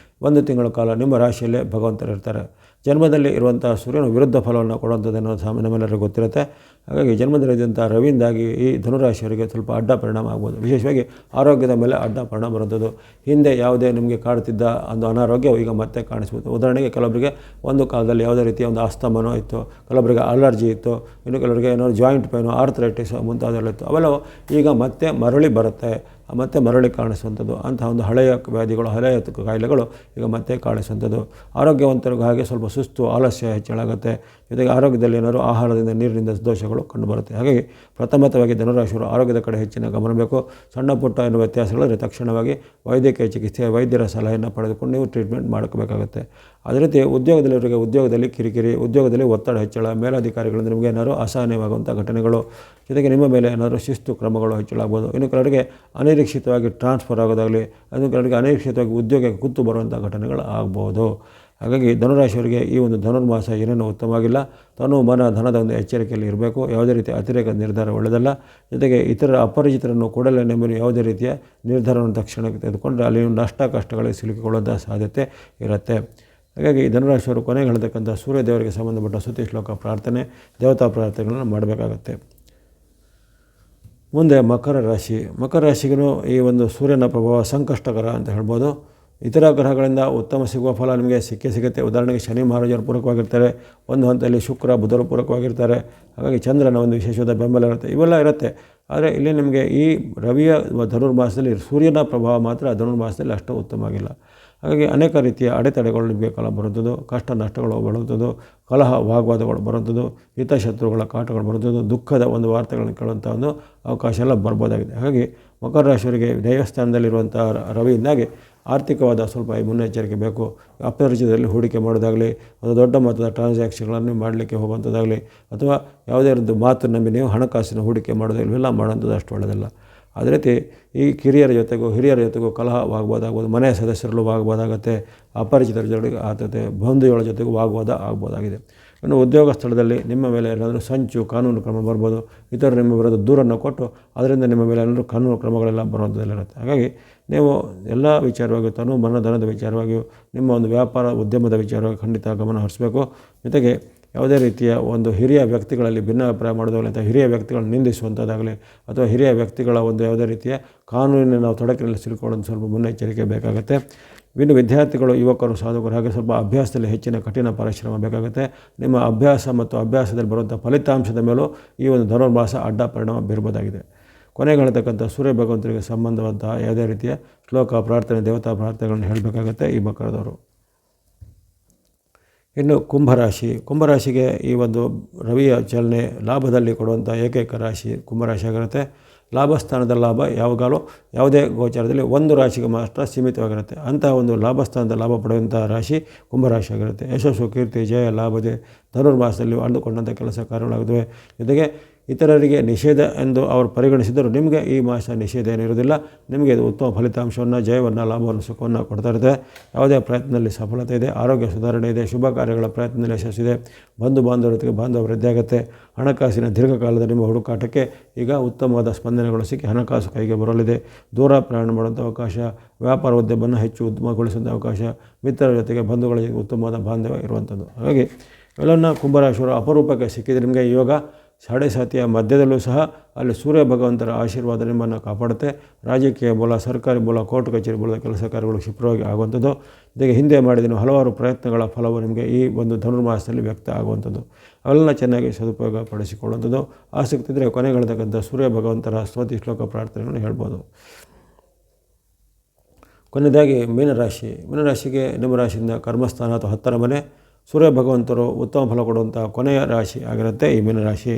1 ತಿಂಗಳ ಕಾಲ ನಿಮ್ಮ ರಾಶಿಯಲ್ಲೇ ಭಗವಂತರು ಇರ್ತಾರೆ. ಜನ್ಮದಲ್ಲಿ ಇರುವಂಥ ಸೂರ್ಯನು ವಿರುದ್ಧ ಫಲವನ್ನು ಕೊಡುವಂಥದ್ದನ್ನು ನಮ್ಮೆಲ್ಲರಿಗೂ ಗೊತ್ತಿರುತ್ತೆ. ಹಾಗಾಗಿ ಜನ್ಮದಲ್ಲಿದ್ದಂಥ ರವಿಯಿಂದಾಗಿ ಈ ಧನುರಾಶಿಯವರಿಗೆ ಸ್ವಲ್ಪ ಅಡ್ಡ ಪರಿಣಾಮ ಆಗ್ಬೋದು. ವಿಶೇಷವಾಗಿ ಆರೋಗ್ಯದ ಮೇಲೆ ಅಡ್ಡ ಪರಿಣಾಮ ಬರುವಂಥದ್ದು. ಹಿಂದೆ ಯಾವುದೇ ನಿಮಗೆ ಕಾಡ್ತಿದ್ದ ಒಂದು ಅನಾರೋಗ್ಯವು ಈಗ ಮತ್ತೆ ಕಾಣಿಸ್ಬೋದು. ಉದಾಹರಣೆಗೆ ಕೆಲವರಿಗೆ ಒಂದು ಕಾಲದಲ್ಲಿ ಯಾವುದೇ ರೀತಿಯ ಒಂದು ಆಸ್ತಮನೋ ಇತ್ತು, ಕೆಲವರಿಗೆ ಅಲರ್ಜಿ ಇತ್ತು, ಇನ್ನು ಕೆಲವರಿಗೆ ಏನಾದ್ರು ಜಾಯಿಂಟ್ ಪೇನು, ಆರ್ಥರೈಟಿಸ್ ಮುಂತಾದೆಲ್ಲ ಇತ್ತು. ಅವೆಲ್ಲವೂ ಈಗ ಮತ್ತೆ ಮರಳಿ ಬರುತ್ತೆ, ಮತ್ತೆ ಮರಳಿ ಕಾಣಿಸುವಂಥದ್ದು. ಅಂತಹ ಒಂದು ಹಳೆಯ ವ್ಯಾಧಿಗಳು, ಹಳೆಯ ಕಾಯಿಲೆಗಳು ಈಗ ಮತ್ತೆ ಕಾಣಿಸುವಂಥದ್ದು. ಆರೋಗ್ಯವಂತರಿಗೂ ಹಾಗೆ ಸ್ವಲ್ಪ ಸುಸ್ತು, ಆಲಸ್ಯ ಹೆಚ್ಚಳಾಗುತ್ತೆ. ಜೊತೆಗೆ ಆರೋಗ್ಯದಲ್ಲಿ ಏನಾದರೂ ಆಹಾರದಿಂದ, ನೀರಿನಿಂದ ದೋಷಗಳು ಕಂಡುಬರುತ್ತೆ. ಹಾಗಾಗಿ ಪ್ರಥಮತವಾಗಿ ಧನುರಾಶಿಯವರು ಆರೋಗ್ಯದ ಕಡೆ ಹೆಚ್ಚಿನ ಗಮನ ಬೇಕು. ಸಣ್ಣ ಪುಟ್ಟ ಎನ್ನುವ ವ್ಯತ್ಯಾಸಗಳಿದ್ರೆ ತಕ್ಷಣವಾಗಿ ವೈದ್ಯಕೀಯ ಚಿಕಿತ್ಸೆ, ವೈದ್ಯರ ಸಲಹೆಯನ್ನು ಪಡೆದುಕೊಂಡು ನೀವು ಟ್ರೀಟ್ಮೆಂಟ್ ಮಾಡ್ಕೋಬೇಕಾಗುತ್ತೆ. ಅದೇ ರೀತಿ ಉದ್ಯೋಗದಲ್ಲಿವರಿಗೆ ಉದ್ಯೋಗದಲ್ಲಿ ಕಿರಿಕಿರಿ, ಉದ್ಯೋಗದಲ್ಲಿ ಒತ್ತಡ ಹೆಚ್ಚಳ, ಮೇಲಧಿಕಾರಿಗಳಿಂದ ನಿಮಗೆ ಏನಾದರೂ ಅಸಹನೀಯವಾಗುವಂಥ ಘಟನೆಗಳು, ಜೊತೆಗೆ ನಿಮ್ಮ ಮೇಲೆ ಏನಾದರೂ ಶಿಸ್ತು ಕ್ರಮಗಳು ಹೆಚ್ಚಳಾಗ್ಬೋದು. ಇನ್ನು ಕೆಲವರಿಗೆ ಅನಿರೀಕ್ಷಿತವಾಗಿ ಟ್ರಾನ್ಸ್ಫರ್ ಆಗೋದಾಗಲಿ, ಇನ್ನು ಕೆಲವರಿಗೆ ಅನಿರೀಕ್ಷಿತವಾಗಿ ಉದ್ಯೋಗಕ್ಕೆ ಕುತ್ತು ಬರುವಂಥ ಘಟನೆಗಳು ಆಗ್ಬೋದು. ಹಾಗಾಗಿ ಧನುರಾಶಿಯವರಿಗೆ ಈ ಒಂದು ಧನುರ್ಮಾಸ ಏನೇನು ಉತ್ತಮವಾಗಿಲ್ಲ. ತನು ಮನ ಧನದ ಒಂದು ಎಚ್ಚರಿಕೆಯಲ್ಲಿ ಇರಬೇಕು. ಯಾವುದೇ ರೀತಿಯ ಅತಿರೇಕ ನಿರ್ಧಾರ ಒಳ್ಳೆಯದಲ್ಲ. ಜೊತೆಗೆ ಇತರ ಅಪರಿಚಿತರನ್ನು ಕೂಡಲೇ ನಂಬಿ ಯಾವುದೇ ರೀತಿಯ ನಿರ್ಧಾರವನ್ನು ತಕ್ಷಣಕ್ಕೆ ತೆಗೆದುಕೊಂಡ್ರೆ ಅಲ್ಲಿ ನಷ್ಟ ಕಷ್ಟಗಳಿಗೆ ಸಿಲುಕಿಕೊಳ್ಳುವಂಥ ಸಾಧ್ಯತೆ ಇರುತ್ತೆ. ಹಾಗಾಗಿ ಧನುರಾಶಿಯವರು ಕೊನೆಗೆ ಹೇಳ್ತಕ್ಕಂಥ ಸೂರ್ಯದೇವರಿಗೆ ಸಂಬಂಧಪಟ್ಟ ಸ್ತುತಿ ಶ್ಲೋಕ ಪ್ರಾರ್ಥನೆ, ದೇವತಾ ಪ್ರಾರ್ಥನೆಗಳನ್ನು ಮಾಡಬೇಕಾಗತ್ತೆ. ಮುಂದೆ ಮಕರ ರಾಶಿಗೂ ಈ ಒಂದು ಸೂರ್ಯನ ಪ್ರಭಾವ ಸಂಕಷ್ಟಕರ ಅಂತ ಹೇಳ್ಬೋದು. ಇತರ ಗ್ರಹಗಳಿಂದ ಉತ್ತಮ ಸಿಗುವ ಫಲ ನಿಮಗೆ ಸಿಗುತ್ತೆ. ಉದಾಹರಣೆಗೆ ಶನಿ ಮಹಾರಾಜರು ಪೂರಕವಾಗಿರ್ತಾರೆ, ಒಂದು ಹಂತದಲ್ಲಿ ಶುಕ್ರ ಬುಧರು ಪೂರಕವಾಗಿರ್ತಾರೆ. ಹಾಗಾಗಿ ಚಂದ್ರನ ಒಂದು ವಿಶೇಷವಾದ ಬೆಂಬಲ ಇರುತ್ತೆ, ಇವೆಲ್ಲ ಇರುತ್ತೆ. ಆದರೆ ಇಲ್ಲಿ ನಿಮಗೆ ಈ ರವಿಯ ಧನುರ್ಮಾಸದಲ್ಲಿ ಸೂರ್ಯನ ಪ್ರಭಾವ ಮಾತ್ರ ಧನುರ್ಮಾಸದಲ್ಲಿ ಅಷ್ಟು ಉತ್ತಮವಾಗಿಲ್ಲ. ಹಾಗಾಗಿ ಅನೇಕ ರೀತಿಯ ಅಡೆತಡೆಗಳು ನಿಮಗೆ ಕಾಲ ಬರುವಂಥದ್ದು, ಕಷ್ಟ ನಷ್ಟಗಳು ಬರುವಂಥದ್ದು, ಕಲಹ ವಾಗ್ವಾದಗಳು ಬರುವಂಥದ್ದು, ಹಿತಶತ್ರುಗಳ ಕಾಟಗಳು ಬರುವಂಥದ್ದು, ದುಃಖದ ಒಂದು ವಾರ್ತೆಗಳನ್ನು ಕೇಳುವಂಥ ಒಂದು ಅವಕಾಶ ಎಲ್ಲ ಬರ್ಬೋದಾಗಿದೆ. ಹಾಗಾಗಿ ಮಕರ ರಾಶಿಯವರಿಗೆ ದೇವಸ್ಥಾನದಲ್ಲಿರುವಂಥ ರವಿಯಿಂದಾಗಿ ಆರ್ಥಿಕವಾದ ಸ್ವಲ್ಪ ಮುನ್ನೆಚ್ಚರಿಕೆ ಬೇಕು. ಅಪರಿಚಿತರಲ್ಲಿ ಹೂಡಿಕೆ ಮಾಡೋದಾಗಲಿ, ಒಂದು ದೊಡ್ಡ ಮೊತ್ತದ ಟ್ರಾನ್ಸಾಕ್ಷನ್ಗಳನ್ನು ಮಾಡಲಿಕ್ಕೆ ಹೋಗುವಂಥದ್ದಾಗಲಿ, ಅಥವಾ ಯಾವುದೇ ಒಂದು ಮಾತು ನಂಬಿ ನೀವು ಹಣಕಾಸಿನ ಹೂಡಿಕೆ ಮಾಡೋದಾಗಲಿ ಇವೆಲ್ಲ ಮಾಡೋಂಥದ್ದು ಅಷ್ಟು ಒಳ್ಳೆಯದಲ್ಲ. ಅದೇ ರೀತಿ ಈ ಕಿರಿಯರ ಜೊತೆಗೂ ಹಿರಿಯರ ಜೊತೆಗೂ ಕಲಹವಾಗ್ಬೋದಾಗ್ಬೋದು, ಮನೆಯ ಸದಸ್ಯರಲ್ಲೂ ವಾಗ್ಬೋದಾಗುತ್ತೆ, ಅಪರಿಚಿತರ ಜೊತೆಗೆ ಆಗ್ತದೆ, ಬಂಧುಗಳ ಜೊತೆಗೂ ವಾಗ್ವಾದ ಆಗ್ಬೋದಾಗಿದೆ. ಇನ್ನು ಉದ್ಯೋಗ ಸ್ಥಳದಲ್ಲಿ ನಿಮ್ಮ ಮೇಲೆ ಏನಾದರೂ ಸಂಚು, ಕಾನೂನು ಕ್ರಮ ಬರ್ಬೋದು. ಇತರರು ನಿಮ್ಮ ವಿರುದ್ಧ ದೂರನ್ನು ಕೊಟ್ಟು ಅದರಿಂದ ನಿಮ್ಮ ಮೇಲೆ ಏನಾದರೂ ಕಾನೂನು ಕ್ರಮಗಳೆಲ್ಲ ಬರುವಂಥದ್ದೆಲ್ಲ ಇರುತ್ತೆ. ಹಾಗಾಗಿ ನೀವು ಎಲ್ಲ ವಿಚಾರವಾಗಿಯೂ ತನು ಮನ ಧನದ ವಿಚಾರವಾಗಿಯೂ ನಿಮ್ಮ ಒಂದು ವ್ಯಾಪಾರ ಉದ್ಯಮದ ವಿಚಾರವಾಗಿ ಖಂಡಿತ ಗಮನ ಹರಿಸಬೇಕು. ಜೊತೆಗೆ ಯಾವುದೇ ರೀತಿಯ ಒಂದು ಹಿರಿಯ ವ್ಯಕ್ತಿಗಳಲ್ಲಿ ಭಿನ್ನಾಭಿಪ್ರಾಯ ಮಾಡೋದಾಗಲಿ, ಅಥವಾ ಹಿರಿಯ ವ್ಯಕ್ತಿಗಳನ್ನು ನಿಂದಿಸುವಂಥದ್ದಾಗಲಿ, ಅಥವಾ ಹಿರಿಯ ವ್ಯಕ್ತಿಗಳ ಒಂದು ಯಾವುದೇ ರೀತಿಯ ಕಾನೂನಿನ ನಾವು ತೊಡಕಿನಲ್ಲಿ ಸಿಲುಕೊಳ್ಳೋದು ಸ್ವಲ್ಪ ಮುನ್ನೆಚ್ಚರಿಕೆ ಬೇಕಾಗುತ್ತೆ. ಇನ್ನು ವಿದ್ಯಾರ್ಥಿಗಳು, ಯುವಕರು, ಸಾಧಕರು ಹಾಗೆ ಸ್ವಲ್ಪ ಅಭ್ಯಾಸದಲ್ಲಿ ಹೆಚ್ಚಿನ ಕಠಿಣ ಪರಿಶ್ರಮ ಬೇಕಾಗುತ್ತೆ. ನಿಮ್ಮ ಅಭ್ಯಾಸ ಮತ್ತು ಅಭ್ಯಾಸದಲ್ಲಿ ಬರುವಂಥ ಫಲಿತಾಂಶದ ಮೇಲೂ ಈ ಒಂದು ಧನುರ್ಮಾಸ ಅಡ್ಡ ಪರಿಣಾಮ ಬೀರ್ಬೋದಾಗಿದೆ. ಕೊನೆಗೆ ಹೇಳ್ತಕ್ಕಂಥ ಸೂರ್ಯ ಭಗವಂತರಿಗೆ ಸಂಬಂಧವಂತಹ ಯಾವುದೇ ರೀತಿಯ ಶ್ಲೋಕ ಪ್ರಾರ್ಥನೆ, ದೇವತಾ ಪ್ರಾರ್ಥನೆಗಳನ್ನು ಹೇಳಬೇಕಾಗತ್ತೆ ಈ ಮಕರದವರು. ಇನ್ನು ಕುಂಭರಾಶಿಗೆ ಈ ಒಂದು ರವಿಯ ಚಲನೆ ಲಾಭದಲ್ಲಿ ಕೊಡುವಂಥ ಏಕೈಕ ರಾಶಿ ಕುಂಭರಾಶಿ ಆಗಿರುತ್ತೆ. ಲಾಭಸ್ಥಾನದ ಲಾಭ ಯಾವಾಗಲೂ ಯಾವುದೇ ಗೋಚಾರದಲ್ಲಿ ಒಂದು ರಾಶಿಗೆ ಮಾತ್ರ ಸೀಮಿತವಾಗಿರುತ್ತೆ. ಅಂತಹ ಒಂದು ಲಾಭಸ್ಥಾನದ ಲಾಭ ಪಡೆಯುವಂಥ ರಾಶಿ ಕುಂಭರಾಶಿ ಆಗಿರುತ್ತೆ. ಯಶಸ್ಸು, ಕೀರ್ತಿ, ಜಯ, ಲಾಭದೆ ಧನುರ್ಮಾಸದಲ್ಲಿ ಅಂದುಕೊಂಡಂಥ ಕೆಲಸ ಕಾರ್ಯಗಳಾಗುತ್ತವೆ. ಜೊತೆಗೆ ಇತರರಿಗೆ ನಿಷೇಧ ಎಂದು ಅವರು ಪರಿಗಣಿಸಿದರೂ ನಿಮಗೆ ಈ ಮಾಸ ನಿಷೇಧ ಏನಿರೋದಿಲ್ಲ. ನಿಮಗೆ ಇದು ಉತ್ತಮ ಫಲಿತಾಂಶವನ್ನು, ಜಯವನ್ನು, ಲಾಭವನ್ನು, ಸುಖವನ್ನು ಕೊಡ್ತಾ ಇರುತ್ತೆ. ಯಾವುದೇ ಪ್ರಯತ್ನದಲ್ಲಿ ಸಫಲತೆ ಇದೆ, ಆರೋಗ್ಯ ಸುಧಾರಣೆ ಇದೆ, ಶುಭ ಕಾರ್ಯಗಳ ಪ್ರಯತ್ನದಲ್ಲಿ ಯಶಸ್ಸಿದೆ, ಬಂಧು ಬಾಂಧವರೊತ್ತಿಗೆ ಬಾಂಧವ ವೃದ್ಧಿ ಆಗುತ್ತೆ. ಹಣಕಾಸಿನ ದೀರ್ಘಕಾಲದ ನಿಮ್ಮ ಹುಡುಕಾಟಕ್ಕೆ ಈಗ ಉತ್ತಮವಾದ ಸ್ಪಂದನೆಗಳು ಸಿಕ್ಕಿ ಹಣಕಾಸು ಕೈಗೆ ಬರಲಿದೆ. ದೂರ ಪ್ರಯಾಣ ಮಾಡುವಂಥ ಅವಕಾಶ, ವ್ಯಾಪಾರ ಉದ್ಯಮವನ್ನು ಹೆಚ್ಚು ಉತ್ತಮಗೊಳಿಸುವಂಥ ಅವಕಾಶ, ಮಿತ್ರರ ಜೊತೆಗೆ ಬಂಧುಗಳಿಗೆ ಉತ್ತಮವಾದ ಬಾಂಧವ್ಯ ಇರುವಂಥದ್ದು. ಹಾಗಾಗಿ ಇವೆಲ್ಲವನ್ನು ಕುಂಭರಾಶಿಯವರು ಅಪರೂಪಕ್ಕೆ ಸಿಕ್ಕಿದೆ. ನಿಮಗೆ ಯೋಗ ಸಾಡೆ ಸಾತಿಯ ಮಧ್ಯದಲ್ಲೂ ಸಹ ಅಲ್ಲಿ ಸೂರ್ಯ ಭಗವಂತರ ಆಶೀರ್ವಾದ ನಿಮ್ಮನ್ನು ಕಾಪಾಡುತ್ತೆ. ರಾಜಕೀಯ ಮೂಲ, ಸರ್ಕಾರಿ ಮೂಲ, ಕೋರ್ಟ್ ಕಚೇರಿ ಮೂಲದ ಕೆಲಸ ಕಾರ್ಯಗಳು ಕ್ಷಿಪ್ರವಾಗಿ ಆಗುವಂಥದ್ದು. ಜೊತೆಗೆ ಹಿಂದೆ ಮಾಡಿದ ಹಲವಾರು ಪ್ರಯತ್ನಗಳ ಫಲವು ನಿಮಗೆ ಈ ಒಂದು ಧನುರ್ಮಾಸದಲ್ಲಿ ವ್ಯಕ್ತ ಆಗುವಂಥದ್ದು. ಅವೆಲ್ಲ ಚೆನ್ನಾಗಿ ಸದುಪಯೋಗ ಪಡಿಸಿಕೊಳ್ಳುವಂಥದ್ದು. ಆಸಕ್ತಿ ಇದ್ದರೆ ಕೊನೆಗಳಿರ್ತಕ್ಕಂಥ ಸೂರ್ಯ ಭಗವಂತರ ಸ್ತುತಿ ಶ್ಲೋಕ ಪ್ರಾರ್ಥನೆಗಳನ್ನು ಹೇಳ್ಬೋದು. ಕೊನೆಯದಾಗಿ ಮೀನರಾಶಿಗೆ ನಿಮ್ಮ ರಾಶಿಯಿಂದ ಕರ್ಮಸ್ಥಾನ ಅಥವಾ 10ರ ಮನೆ. ಸೂರ್ಯ ಭಗವಂತರು ಉತ್ತಮ ಫಲ ಕೊಡುವಂಥ ಕೊನೆಯ ರಾಶಿ ಆಗಿರುತ್ತೆ ಈ ಮೀನರಾಶಿ.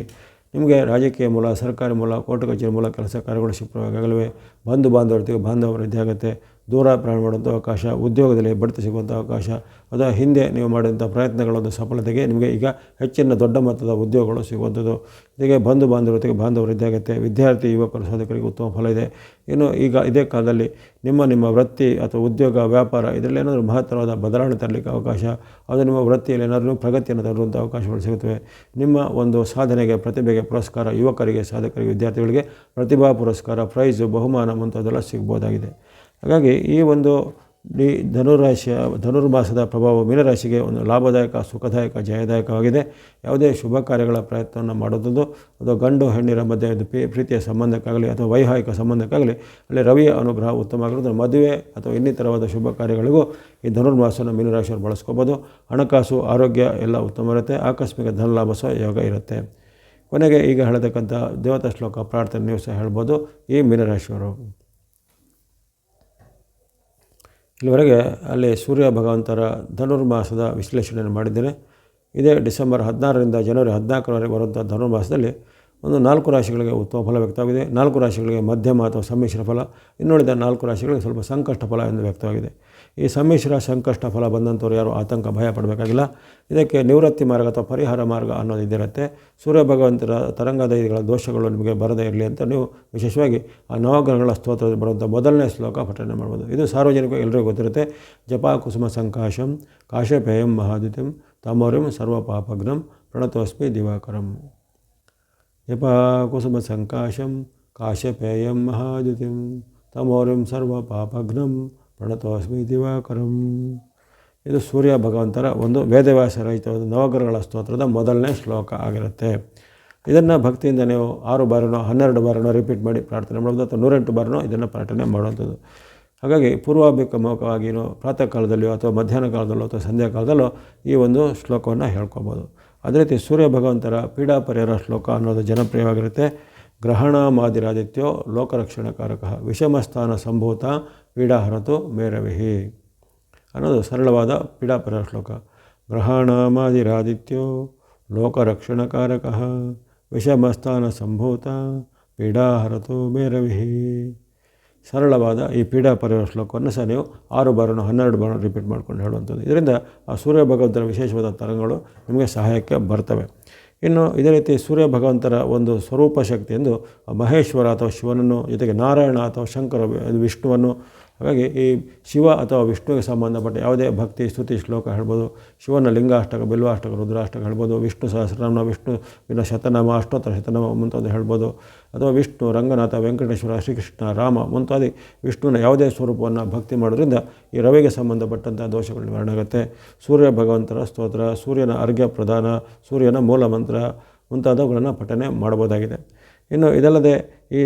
ನಿಮಗೆ ರಾಜಕೀಯ ಮೂಲ, ಸರ್ಕಾರಿ ಮೂಲ, ಕೋರ್ಟ್ ಕಚೇರಿ ಮೂಲ ಕೆಲಸ ಕಾರ್ಯಗಳು ಕ್ಷಿಪ್ರವಾಗಲಿವೆ. ಬಂಧು ಬಾಂಧವರೊತ್ತಿಗೆ ಬಾಂಧವ ವೃದ್ಧಿ ಆಗುತ್ತೆ. ದೂರ ಪ್ರಯಾಣ ಮಾಡುವಂಥ ಅವಕಾಶ, ಉದ್ಯೋಗದಲ್ಲಿ ಬಡ್ತಿ ಸಿಗುವಂಥ ಅವಕಾಶ, ಅಥವಾ ಹಿಂದೆ ನೀವು ಮಾಡಿದಂಥ ಪ್ರಯತ್ನಗಳೊಂದು ಸಫಲತೆಗೆ ನಿಮಗೆ ಈಗ ಹೆಚ್ಚಿನ ದೊಡ್ಡ ಮೊತ್ತದ ಉದ್ಯೋಗಗಳು ಸಿಗುವಂಥದ್ದು. ಜೊತೆಗೆ ಬಂಧು ಬಾಂಧವರಿಗೆ ಬಾಂಧವ ವೃದ್ಧಿ ಆಗುತ್ತೆ. ವಿದ್ಯಾರ್ಥಿ ಯುವಕರು ಸಾಧಕರಿಗೆ ಉತ್ತಮ ಫಲ ಇದೆ. ಇನ್ನು ಈಗ ಇದೇ ಕಾಲದಲ್ಲಿ ನಿಮ್ಮ ವೃತ್ತಿ ಅಥವಾ ಉದ್ಯೋಗ ವ್ಯಾಪಾರ ಇದರಲ್ಲಿ ಏನಾದರೂ ಮಹತ್ತರವಾದ ಬದಲಾವಣೆ ತರಲಿಕ್ಕೆ ಅವಕಾಶ, ಅದು ನಿಮ್ಮ ವೃತ್ತಿಯಲ್ಲಿ ಏನಾದರೂ ಪ್ರಗತಿಯನ್ನು ತರುವಂಥ ಅವಕಾಶಗಳು ಸಿಗುತ್ತವೆ. ನಿಮ್ಮ ಒಂದು ಸಾಧನೆಗೆ ಪ್ರತಿಭೆಗೆ ಪುರಸ್ಕಾರ, ಯುವಕರಿಗೆ ಸಾಧಕರಿಗೆ ವಿದ್ಯಾರ್ಥಿಗಳಿಗೆ ಪ್ರತಿಭಾ ಪುರಸ್ಕಾರ, ಪ್ರೈಸು, ಬಹುಮಾನ ಮುಂತಾದೆಲ್ಲ ಸಿಗ್ಬೋದಾಗಿದೆ. ಹಾಗಾಗಿ ಈ ಒಂದು ಧನುರ್ಮಾಸದ ಪ್ರಭಾವ ಮೀನರಾಶಿಗೆ ಒಂದು ಲಾಭದಾಯಕ, ಸುಖದಾಯಕ, ಜಯದಾಯಕವಾಗಿದೆ. ಯಾವುದೇ ಶುಭ ಕಾರ್ಯಗಳ ಪ್ರಯತ್ನವನ್ನು ಮಾಡುವುದು, ಅದು ಗಂಡು ಹೆಣ್ಣಿನ ಮಧ್ಯೆ ಪ್ರೀತಿಯ ಸಂಬಂಧಕ್ಕಾಗಲಿ ಅಥವಾ ವೈವಾಹಿಕ ಸಂಬಂಧಕ್ಕಾಗಲಿ ಅಲ್ಲಿ ರವಿಯ ಅನುಗ್ರಹ ಉತ್ತಮ ಆಗಿರೋದು. ಮದುವೆ ಅಥವಾ ಇನ್ನಿತರವಾದ ಶುಭ ಕಾರ್ಯಗಳಿಗೂ ಈ ಧನುರ್ಮಾಸವನ್ನು ಮೀನರಾಶಿಯವರು ಬಳಸ್ಕೋಬೋದು. ಹಣಕಾಸು, ಆರೋಗ್ಯ ಎಲ್ಲ ಉತ್ತಮ ಇರುತ್ತೆ. ಆಕಸ್ಮಿಕ ಧನಲಾಭ ಸಹ ಯೋಗ ಇರುತ್ತೆ. ಕೊನೆಗೆ ಈಗ ಹೇಳತಕ್ಕಂಥ ದೇವತಾ ಶ್ಲೋಕ ಪ್ರಾರ್ಥನೆ ನೀವು ಸಹ ಹೇಳ್ಬೋದು ಈ ಮೀನರಾಶಿಯವರು. ಇಲ್ಲಿವರೆಗೆ ಅಲ್ಲಿ ಸೂರ್ಯ ಭಗವಂತರ ಧನುರ್ಮಾಸದ ವಿಶ್ಲೇಷಣೆಯನ್ನು ಮಾಡಿದ್ದೇನೆ. ಇದೇ ಡಿಸೆಂಬರ್ 16ರಿಂದ ಜನವರಿ 14ರವರೆಗೆ ಬರುವಂಥ ಧನುರ್ಮಾಸದಲ್ಲಿ ಒಂದು 4 ರಾಶಿಗಳಿಗೆ ಉತ್ತಮ ಫಲ ವ್ಯಕ್ತವಾಗಿದೆ. 4 ರಾಶಿಗಳಿಗೆ ಮಧ್ಯಮ ಅಥವಾ ಸಮ್ಮಿಶ್ರ ಫಲ, ಇನ್ನುಳಿದ 4 ರಾಶಿಗಳಿಗೆ ಸ್ವಲ್ಪ ಸಂಕಷ್ಟ ಫಲ ಎಂದು ವ್ಯಕ್ತವಾಗಿದೆ. ಈ ಸಮ್ಮಿಶ್ರ ಸಂಕಷ್ಟ ಫಲ ಬಂದಂಥವ್ರು ಯಾರು ಆತಂಕ ಭಯ ಪಡಬೇಕಾಗಿಲ್ಲ. ಇದಕ್ಕೆ ನಿವೃತ್ತಿ ಮಾರ್ಗ ಅಥವಾ ಪರಿಹಾರ ಮಾರ್ಗ ಅನ್ನೋದು ಇದಿರುತ್ತೆ. ಸೂರ್ಯ ಭಗವಂತರ ತರಂಗದೈದಿಗಳ ದೋಷಗಳು ನಿಮಗೆ ಬರದೇ ಇರಲಿ ಅಂತ ನೀವು ವಿಶೇಷವಾಗಿ ಆ ನವಗ್ರಹಗಳ ಸ್ತೋತ್ರದಲ್ಲಿ ಬರುವಂಥ ಮೊದಲನೇ ಶ್ಲೋಕ ಪಠನೆ ಮಾಡ್ಬೋದು. ಇದು ಸಾರ್ವಜನಿಕ ಎಲ್ಲರಿಗೂ ಗೊತ್ತಿರುತ್ತೆ. ಜಪಾ ಕುಸುಮ ಸಂಕಾಶಂ ಕಾಶಪೇಯಂ ಮಹಾದಿತ್ಯಂ ತಮೋರಿಂ ಸರ್ವ ಪಾಪಗ್ನಂ ಪ್ರಣತೋಸ್ಮಿ ದಿವಾಕರಂ. ಜಪಾ ಕುಸುಮ ಸಂಕಾಶಂ ಕಾಶಪೇಯಂ ಮಹಾದಿತ್ಯಂ ತಮೋರಿಂ ಸರ್ವ ಪಾಪಗ್ನಂ ಪ್ರಣತೋಸ್ಮಿ ದಿವಾಕರಂ. ಇದು ಸೂರ್ಯ ಭಗವಂತರ ಒಂದು ವೇದವ್ಯಾಸ ರಹಿತವಾದ ನವಗ್ರಹಗಳ ಸ್ತೋತ್ರದ ಮೊದಲನೇ ಶ್ಲೋಕ ಆಗಿರುತ್ತೆ. ಇದನ್ನು ಭಕ್ತಿಯಿಂದ ನೀವು 6 ಬಾರಿನೋ 12 ಬಾರಿನೋ ರಿಪೀಟ್ ಮಾಡಿ ಪ್ರಾರ್ಥನೆ ಮಾಡೋದು, ಅಥವಾ 108 ಬಾರಿನೋ ಇದನ್ನು ಪ್ರಾರ್ಥನೆ ಮಾಡುವಂಥದ್ದು. ಹಾಗಾಗಿ ಪೂರ್ವಾಭಿಮುಖವಾಗಿಯೋ ಪ್ರಾತಃ ಕಾಲದಲ್ಲಿಯೋ ಅಥವಾ ಮಧ್ಯಾಹ್ನ ಕಾಲದಲ್ಲೋ ಅಥವಾ ಸಂಧ್ಯಾ ಕಾಲದಲ್ಲೋ ಈ ಒಂದು ಶ್ಲೋಕವನ್ನು ಹೇಳ್ಕೊಬೋದು. ಅದೇ ರೀತಿ ಸೂರ್ಯ ಭಗವಂತರ ಪೀಡಾ ಪರಿಹಾರ ಶ್ಲೋಕ ಅನ್ನೋದು ಜನಪ್ರಿಯವಾಗಿರುತ್ತೆ. ಗ್ರಹಣ ಮಾದಿರಾದಿತ್ಯೋ ಲೋಕರಕ್ಷಣಕಾರಕ ವಿಷಮಸ್ಥಾನ ಸಂಭೂತ ಪೀಡಾಹರತು ಮೇರವಿಹಿ ಅನ್ನೋದು ಸರಳವಾದ ಪೀಡಾ ಪರಿಹಾರ ಶ್ಲೋಕ. ಗ್ರಹಣ ಮಾದಿರಾದಿತ್ಯೋ ಲೋಕರಕ್ಷಣಕಾರಕ ವಿಷಮಸ್ಥಾನ ಸಂಭೂತ ಪೀಡಾಹರತು ಮೇರವಿಹಿ. ಸರಳವಾದ ಈ ಪೀಡಾ ಪರಿಹಾರ ಶ್ಲೋಕವನ್ನು ಸಹ ನೀವು 6 ಬಾರಿನೋ 12 ಬಾರಿನೋ ರಿಪೀಟ್ ಮಾಡ್ಕೊಂಡು ಹೇಳುವಂಥದ್ದು. ಇದರಿಂದ ಆ ಸೂರ್ಯ ಭಗವಂತರ ವಿಶೇಷವಾದ ತರಂಗಗಳು ನಿಮಗೆ ಸಹಾಯಕ್ಕೆ ಬರ್ತವೆ. ಇನ್ನು ಇದೇ ರೀತಿ ಸೂರ್ಯ ಭಗವಂತರ ಒಂದು ಸ್ವರೂಪ ಶಕ್ತಿ ಎಂದು ಮಹೇಶ್ವರ ಅಥವಾ ಶಿವನನ್ನು, ಜೊತೆಗೆ ನಾರಾಯಣ ಅಥವಾ ಶಂಕರ ವಿಷ್ಣುವನ್ನು, ಹಾಗಾಗಿ ಈ ಶಿವ ಅಥವಾ ವಿಷ್ಣುವಿಗೆ ಸಂಬಂಧಪಟ್ಟ ಯಾವುದೇ ಭಕ್ತಿ ಸ್ತುತಿ ಶ್ಲೋಕ ಹೇಳ್ಬೋದು. ಶಿವನ ಲಿಂಗಾಷ್ಟಕ, ಬಿಲ್ವಾಷ್ಟಕ, ರುದ್ರಾಷ್ಟಕ ಹೇಳ್ಬೋದು. ವಿಷ್ಣು ಸಹಸ್ರನಾಮ, ವಿಷ್ಣುವಿನ ಶತನಾಮ, ಅಷ್ಟೋತ್ತರ ಶತನಾಮ ಮುಂತಾದ ಹೇಳ್ಬೋದು. ಅಥವಾ ವಿಷ್ಣು, ರಂಗನಾಥ, ವೆಂಕಟೇಶ್ವರ, ಶ್ರೀಕೃಷ್ಣ, ರಾಮ ಮುಂತಾದಿ ವಿಷ್ಣುವಿನ ಯಾವುದೇ ಸ್ವರೂಪವನ್ನು ಭಕ್ತಿ ಮಾಡೋದ್ರಿಂದ ಈ ರವಿಗೆ ಸಂಬಂಧಪಟ್ಟಂಥ ದೋಷಗಳು ನಿವಾರಣೆ ಆಗುತ್ತೆ. ಸೂರ್ಯ ಭಗವಂತರ ಸ್ತೋತ್ರ, ಸೂರ್ಯನ ಅರ್ಘ್ಯ ಪ್ರದಾನ, ಸೂರ್ಯನ ಮೂಲ ಮಂತ್ರ ಮುಂತಾದವುಗಳನ್ನು ಪಠನೆ ಮಾಡಬಹುದಾಗಿದೆ. ಇನ್ನು ಇದಲ್ಲದೆ ಈ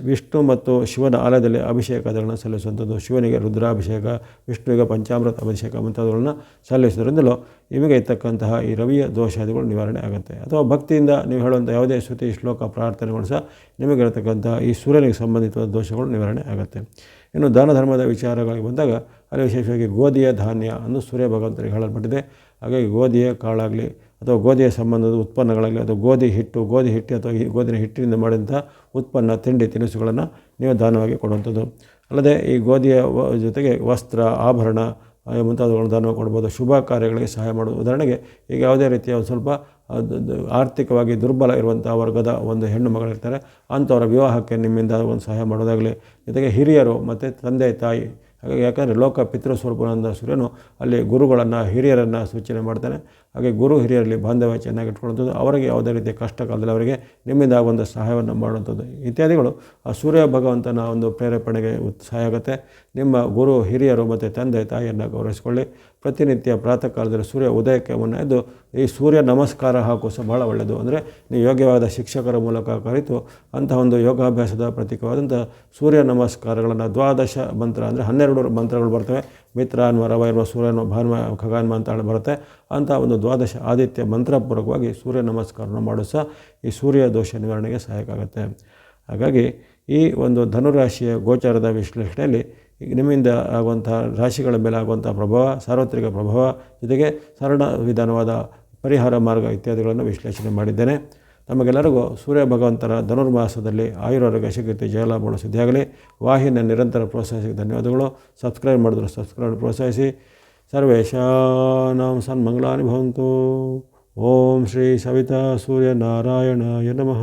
ವಿಷ್ಣು ಮತ್ತು ಶಿವನ ಆಲಯದಲ್ಲಿ ಅಭಿಷೇಕಗಳನ್ನು ಸಲ್ಲಿಸುವಂಥದ್ದು, ಶಿವನಿಗೆ ರುದ್ರಾಭಿಷೇಕ, ವಿಷ್ಣುವಿಗೆ ಪಂಚಾಮೃತ ಅಭಿಷೇಕ ಮುಂತಾದವುಗಳನ್ನು ಸಲ್ಲಿಸುವುದರಿಂದಲೂ ನಿಮಗೆ ಇರ್ತಕ್ಕಂತಹ ಈ ರವಿಯ ದೋಷಾದಿಗಳು ನಿವಾರಣೆ ಆಗುತ್ತೆ. ಅಥವಾ ಭಕ್ತಿಯಿಂದ ನೀವು ಹೇಳುವಂಥ ಯಾವುದೇ ಶ್ರುತಿ ಶ್ಲೋಕ ಪ್ರಾರ್ಥನೆಗಳು ಸಹ ನಿಮಗಿರತಕ್ಕಂತಹ ಈ ಸೂರ್ಯನಿಗೆ ಸಂಬಂಧಿತ ದೋಷಗಳು ನಿವಾರಣೆ ಆಗುತ್ತೆ. ಇನ್ನು ದಾನ ಧರ್ಮದ ವಿಚಾರಗಳಿಗೆ ಬಂದಾಗ ಅಲ್ಲಿ ವಿಶೇಷವಾಗಿ ಗೋಧಿಯ ಧಾನ್ಯ ಅನ್ನು ಸೂರ್ಯ ಭಗವಂತರಿಗೆ ಹೇಳಲ್ಪಟ್ಟಿದೆ. ಹಾಗಾಗಿ ಗೋಧಿಯ ಕಾಳಾಗಲಿ ಅಥವಾ ಗೋಧಿಯ ಸಂಬಂಧದ ಉತ್ಪನ್ನಗಳಾಗಲಿ ಅಥವಾ ಗೋಧಿ ಹಿಟ್ಟು ಅಥವಾ ಗೋಧಿನ ಹಿಟ್ಟಿನಿಂದ ಮಾಡಿದಂಥ ಉತ್ಪನ್ನ, ತಿಂಡಿ ತಿನಿಸುಗಳನ್ನು ನೀವು ದಾನವಾಗಿ ಕೊಡುವಂಥದ್ದು. ಅಲ್ಲದೆ ಈ ಗೋಧಿಯ ಜೊತೆಗೆ ವಸ್ತ್ರ, ಆಭರಣ ಮುಂತಾದವುಗಳನ್ನು ದಾನ ಕೊಡ್ಬೋದು. ಶುಭ ಕಾರ್ಯಗಳಿಗೆ ಸಹಾಯ ಮಾಡೋದು. ಉದಾಹರಣೆಗೆ ಈಗ ಯಾವುದೇ ರೀತಿಯ ಸ್ವಲ್ಪ ಆರ್ಥಿಕವಾಗಿ ದುರ್ಬಲ ಇರುವಂಥ ವರ್ಗದ ಒಂದು ಹೆಣ್ಣು ಮಗಳಿರ್ತಾರೆ, ಅಂಥವರ ವಿವಾಹಕ್ಕೆ ನಿಮ್ಮಿಂದ ಒಂದು ಸಹಾಯ ಮಾಡೋದಾಗಲಿ. ಜೊತೆಗೆ ಹಿರಿಯರು ಮತ್ತು ತಂದೆ ತಾಯಿ, ಹಾಗಾಗಿ ಯಾಕಂದರೆ ಲೋಕ ಪಿತೃಸ್ವರೂಪನಾದ ಸೂರ್ಯನು ಅಲ್ಲಿ ಗುರುಗಳನ್ನು, ಹಿರಿಯರನ್ನು ಸೂಚನೆ ಮಾಡ್ತಾನೆ. ಹಾಗೆ ಗುರು ಹಿರಿಯರಲ್ಲಿ ಬಾಂಧವ್ಯ ಚೆನ್ನಾಗಿ ಇಟ್ಕೊಳ್ಳುವಂಥದ್ದು, ಅವರಿಗೆ ಯಾವುದೇ ರೀತಿಯ ಕಷ್ಟ ಕಾಲದಲ್ಲಿ ಅವರಿಗೆ ನಿಮ್ಮಿಂದ ಒಂದು ಸಹಾಯವನ್ನು ಮಾಡುವಂಥದ್ದು ಇತ್ಯಾದಿಗಳು ಆ ಸೂರ್ಯ ಭಗವಂತನ ಒಂದು ಪ್ರೇರೇಪಣೆಗೆ ಸಹಾಯ ಆಗುತ್ತೆ. ನಿಮ್ಮ ಗುರು ಹಿರಿಯರು ಮತ್ತು ತಂದೆ ತಾಯಿಯನ್ನು ಗೌರವಿಸಿಕೊಳ್ಳಿ. ಪ್ರತಿನಿತ್ಯ ಪ್ರಾತಃ ಕಾಲದಲ್ಲಿ ಸೂರ್ಯ ಉದಯಕ್ಕೆ ಮುನ್ನ ಎದ್ದು ಈ ಸೂರ್ಯ ನಮಸ್ಕಾರ ಹಾಕು ಸಹ ಭಾಳ ಒಳ್ಳೆಯದು. ಅಂದರೆ ನೀವು ಯೋಗ್ಯವಾದ ಶಿಕ್ಷಕರ ಮೂಲಕ ಕಲಿತು ಅಂತಹ ಒಂದು ಯೋಗಾಭ್ಯಾಸದ ಪ್ರತೀಕವಾದಂಥ ಸೂರ್ಯ ನಮಸ್ಕಾರಗಳನ್ನು 12 ಮಂತ್ರ ಅಂದರೆ 12 ಮಂತ್ರಗಳು ಬರ್ತವೆ. ಮಿತ್ರ ಅನ್ವ, ರವ ಇರುವ, ಸೂರ್ಯನ ಭಾನುವ, ಖಗಾನ್ಮ ಅಂತ ಬರುತ್ತೆ. ಅಂಥ ಒಂದು 12 ಆದಿತ್ಯ ಮಂತ್ರಪೂರ್ವಕವಾಗಿ ಸೂರ್ಯ ನಮಸ್ಕಾರವನ್ನು ಮಾಡೋ ಸಹ ಈ ಸೂರ್ಯ ದೋಷ ನಿವಾರಣೆಗೆ ಸಹಾಯಕ ಆಗುತ್ತೆ. ಹಾಗಾಗಿ ಈ ಒಂದು ಧನುರಾಶಿಯ ಗೋಚಾರದ ವಿಶ್ಲೇಷಣೆಯಲ್ಲಿ ನಿಮ್ಮಿಂದ ಆಗುವಂಥ ರಾಶಿಗಳ ಮೇಲೆ ಆಗುವಂಥ ಪ್ರಭಾವ, ಸಾರ್ವತ್ರಿಕ ಪ್ರಭಾವ, ಜೊತೆಗೆ ಸರಳ ವಿಧಾನವಾದ ಪರಿಹಾರ ಮಾರ್ಗ ಇತ್ಯಾದಿಗಳನ್ನು ವಿಶ್ಲೇಷಣೆ ಮಾಡಿದ್ದೇನೆ. ತಮಗೆಲ್ಲರಿಗೂ ಸೂರ್ಯ ಭಗವಂತರ ಧನುರ್ಮಾಸದಲ್ಲಿ ಆಯುರಾರೋಗ್ಯ ಶಕ್ತಿ ಜಯಲಾಭಗಳು ಸಿದ್ಧಿಯಾಗಲಿ. ವಾಹಿನಿಯ ನಿರಂತರ ಪ್ರೋತ್ಸಾಹಿಸಿ ಧನ್ಯವಾದಗಳು. ಸಬ್ಸ್ಕ್ರೈಬ್ ಮಾಡಿದ್ರು ಸಬ್ಸ್ಕ್ರೈಬ್ ಪ್ರೋತ್ಸಾಹಿಸಿ. ಸರ್ವೇಷಾಂ ಸನ್ಮಂಗಲಾನಿ ಭವಂತು. ಓಂ ಶ್ರೀ ಸವಿತಾ ಸೂರ್ಯನಾರಾಯಣಾಯ ನಮಃ.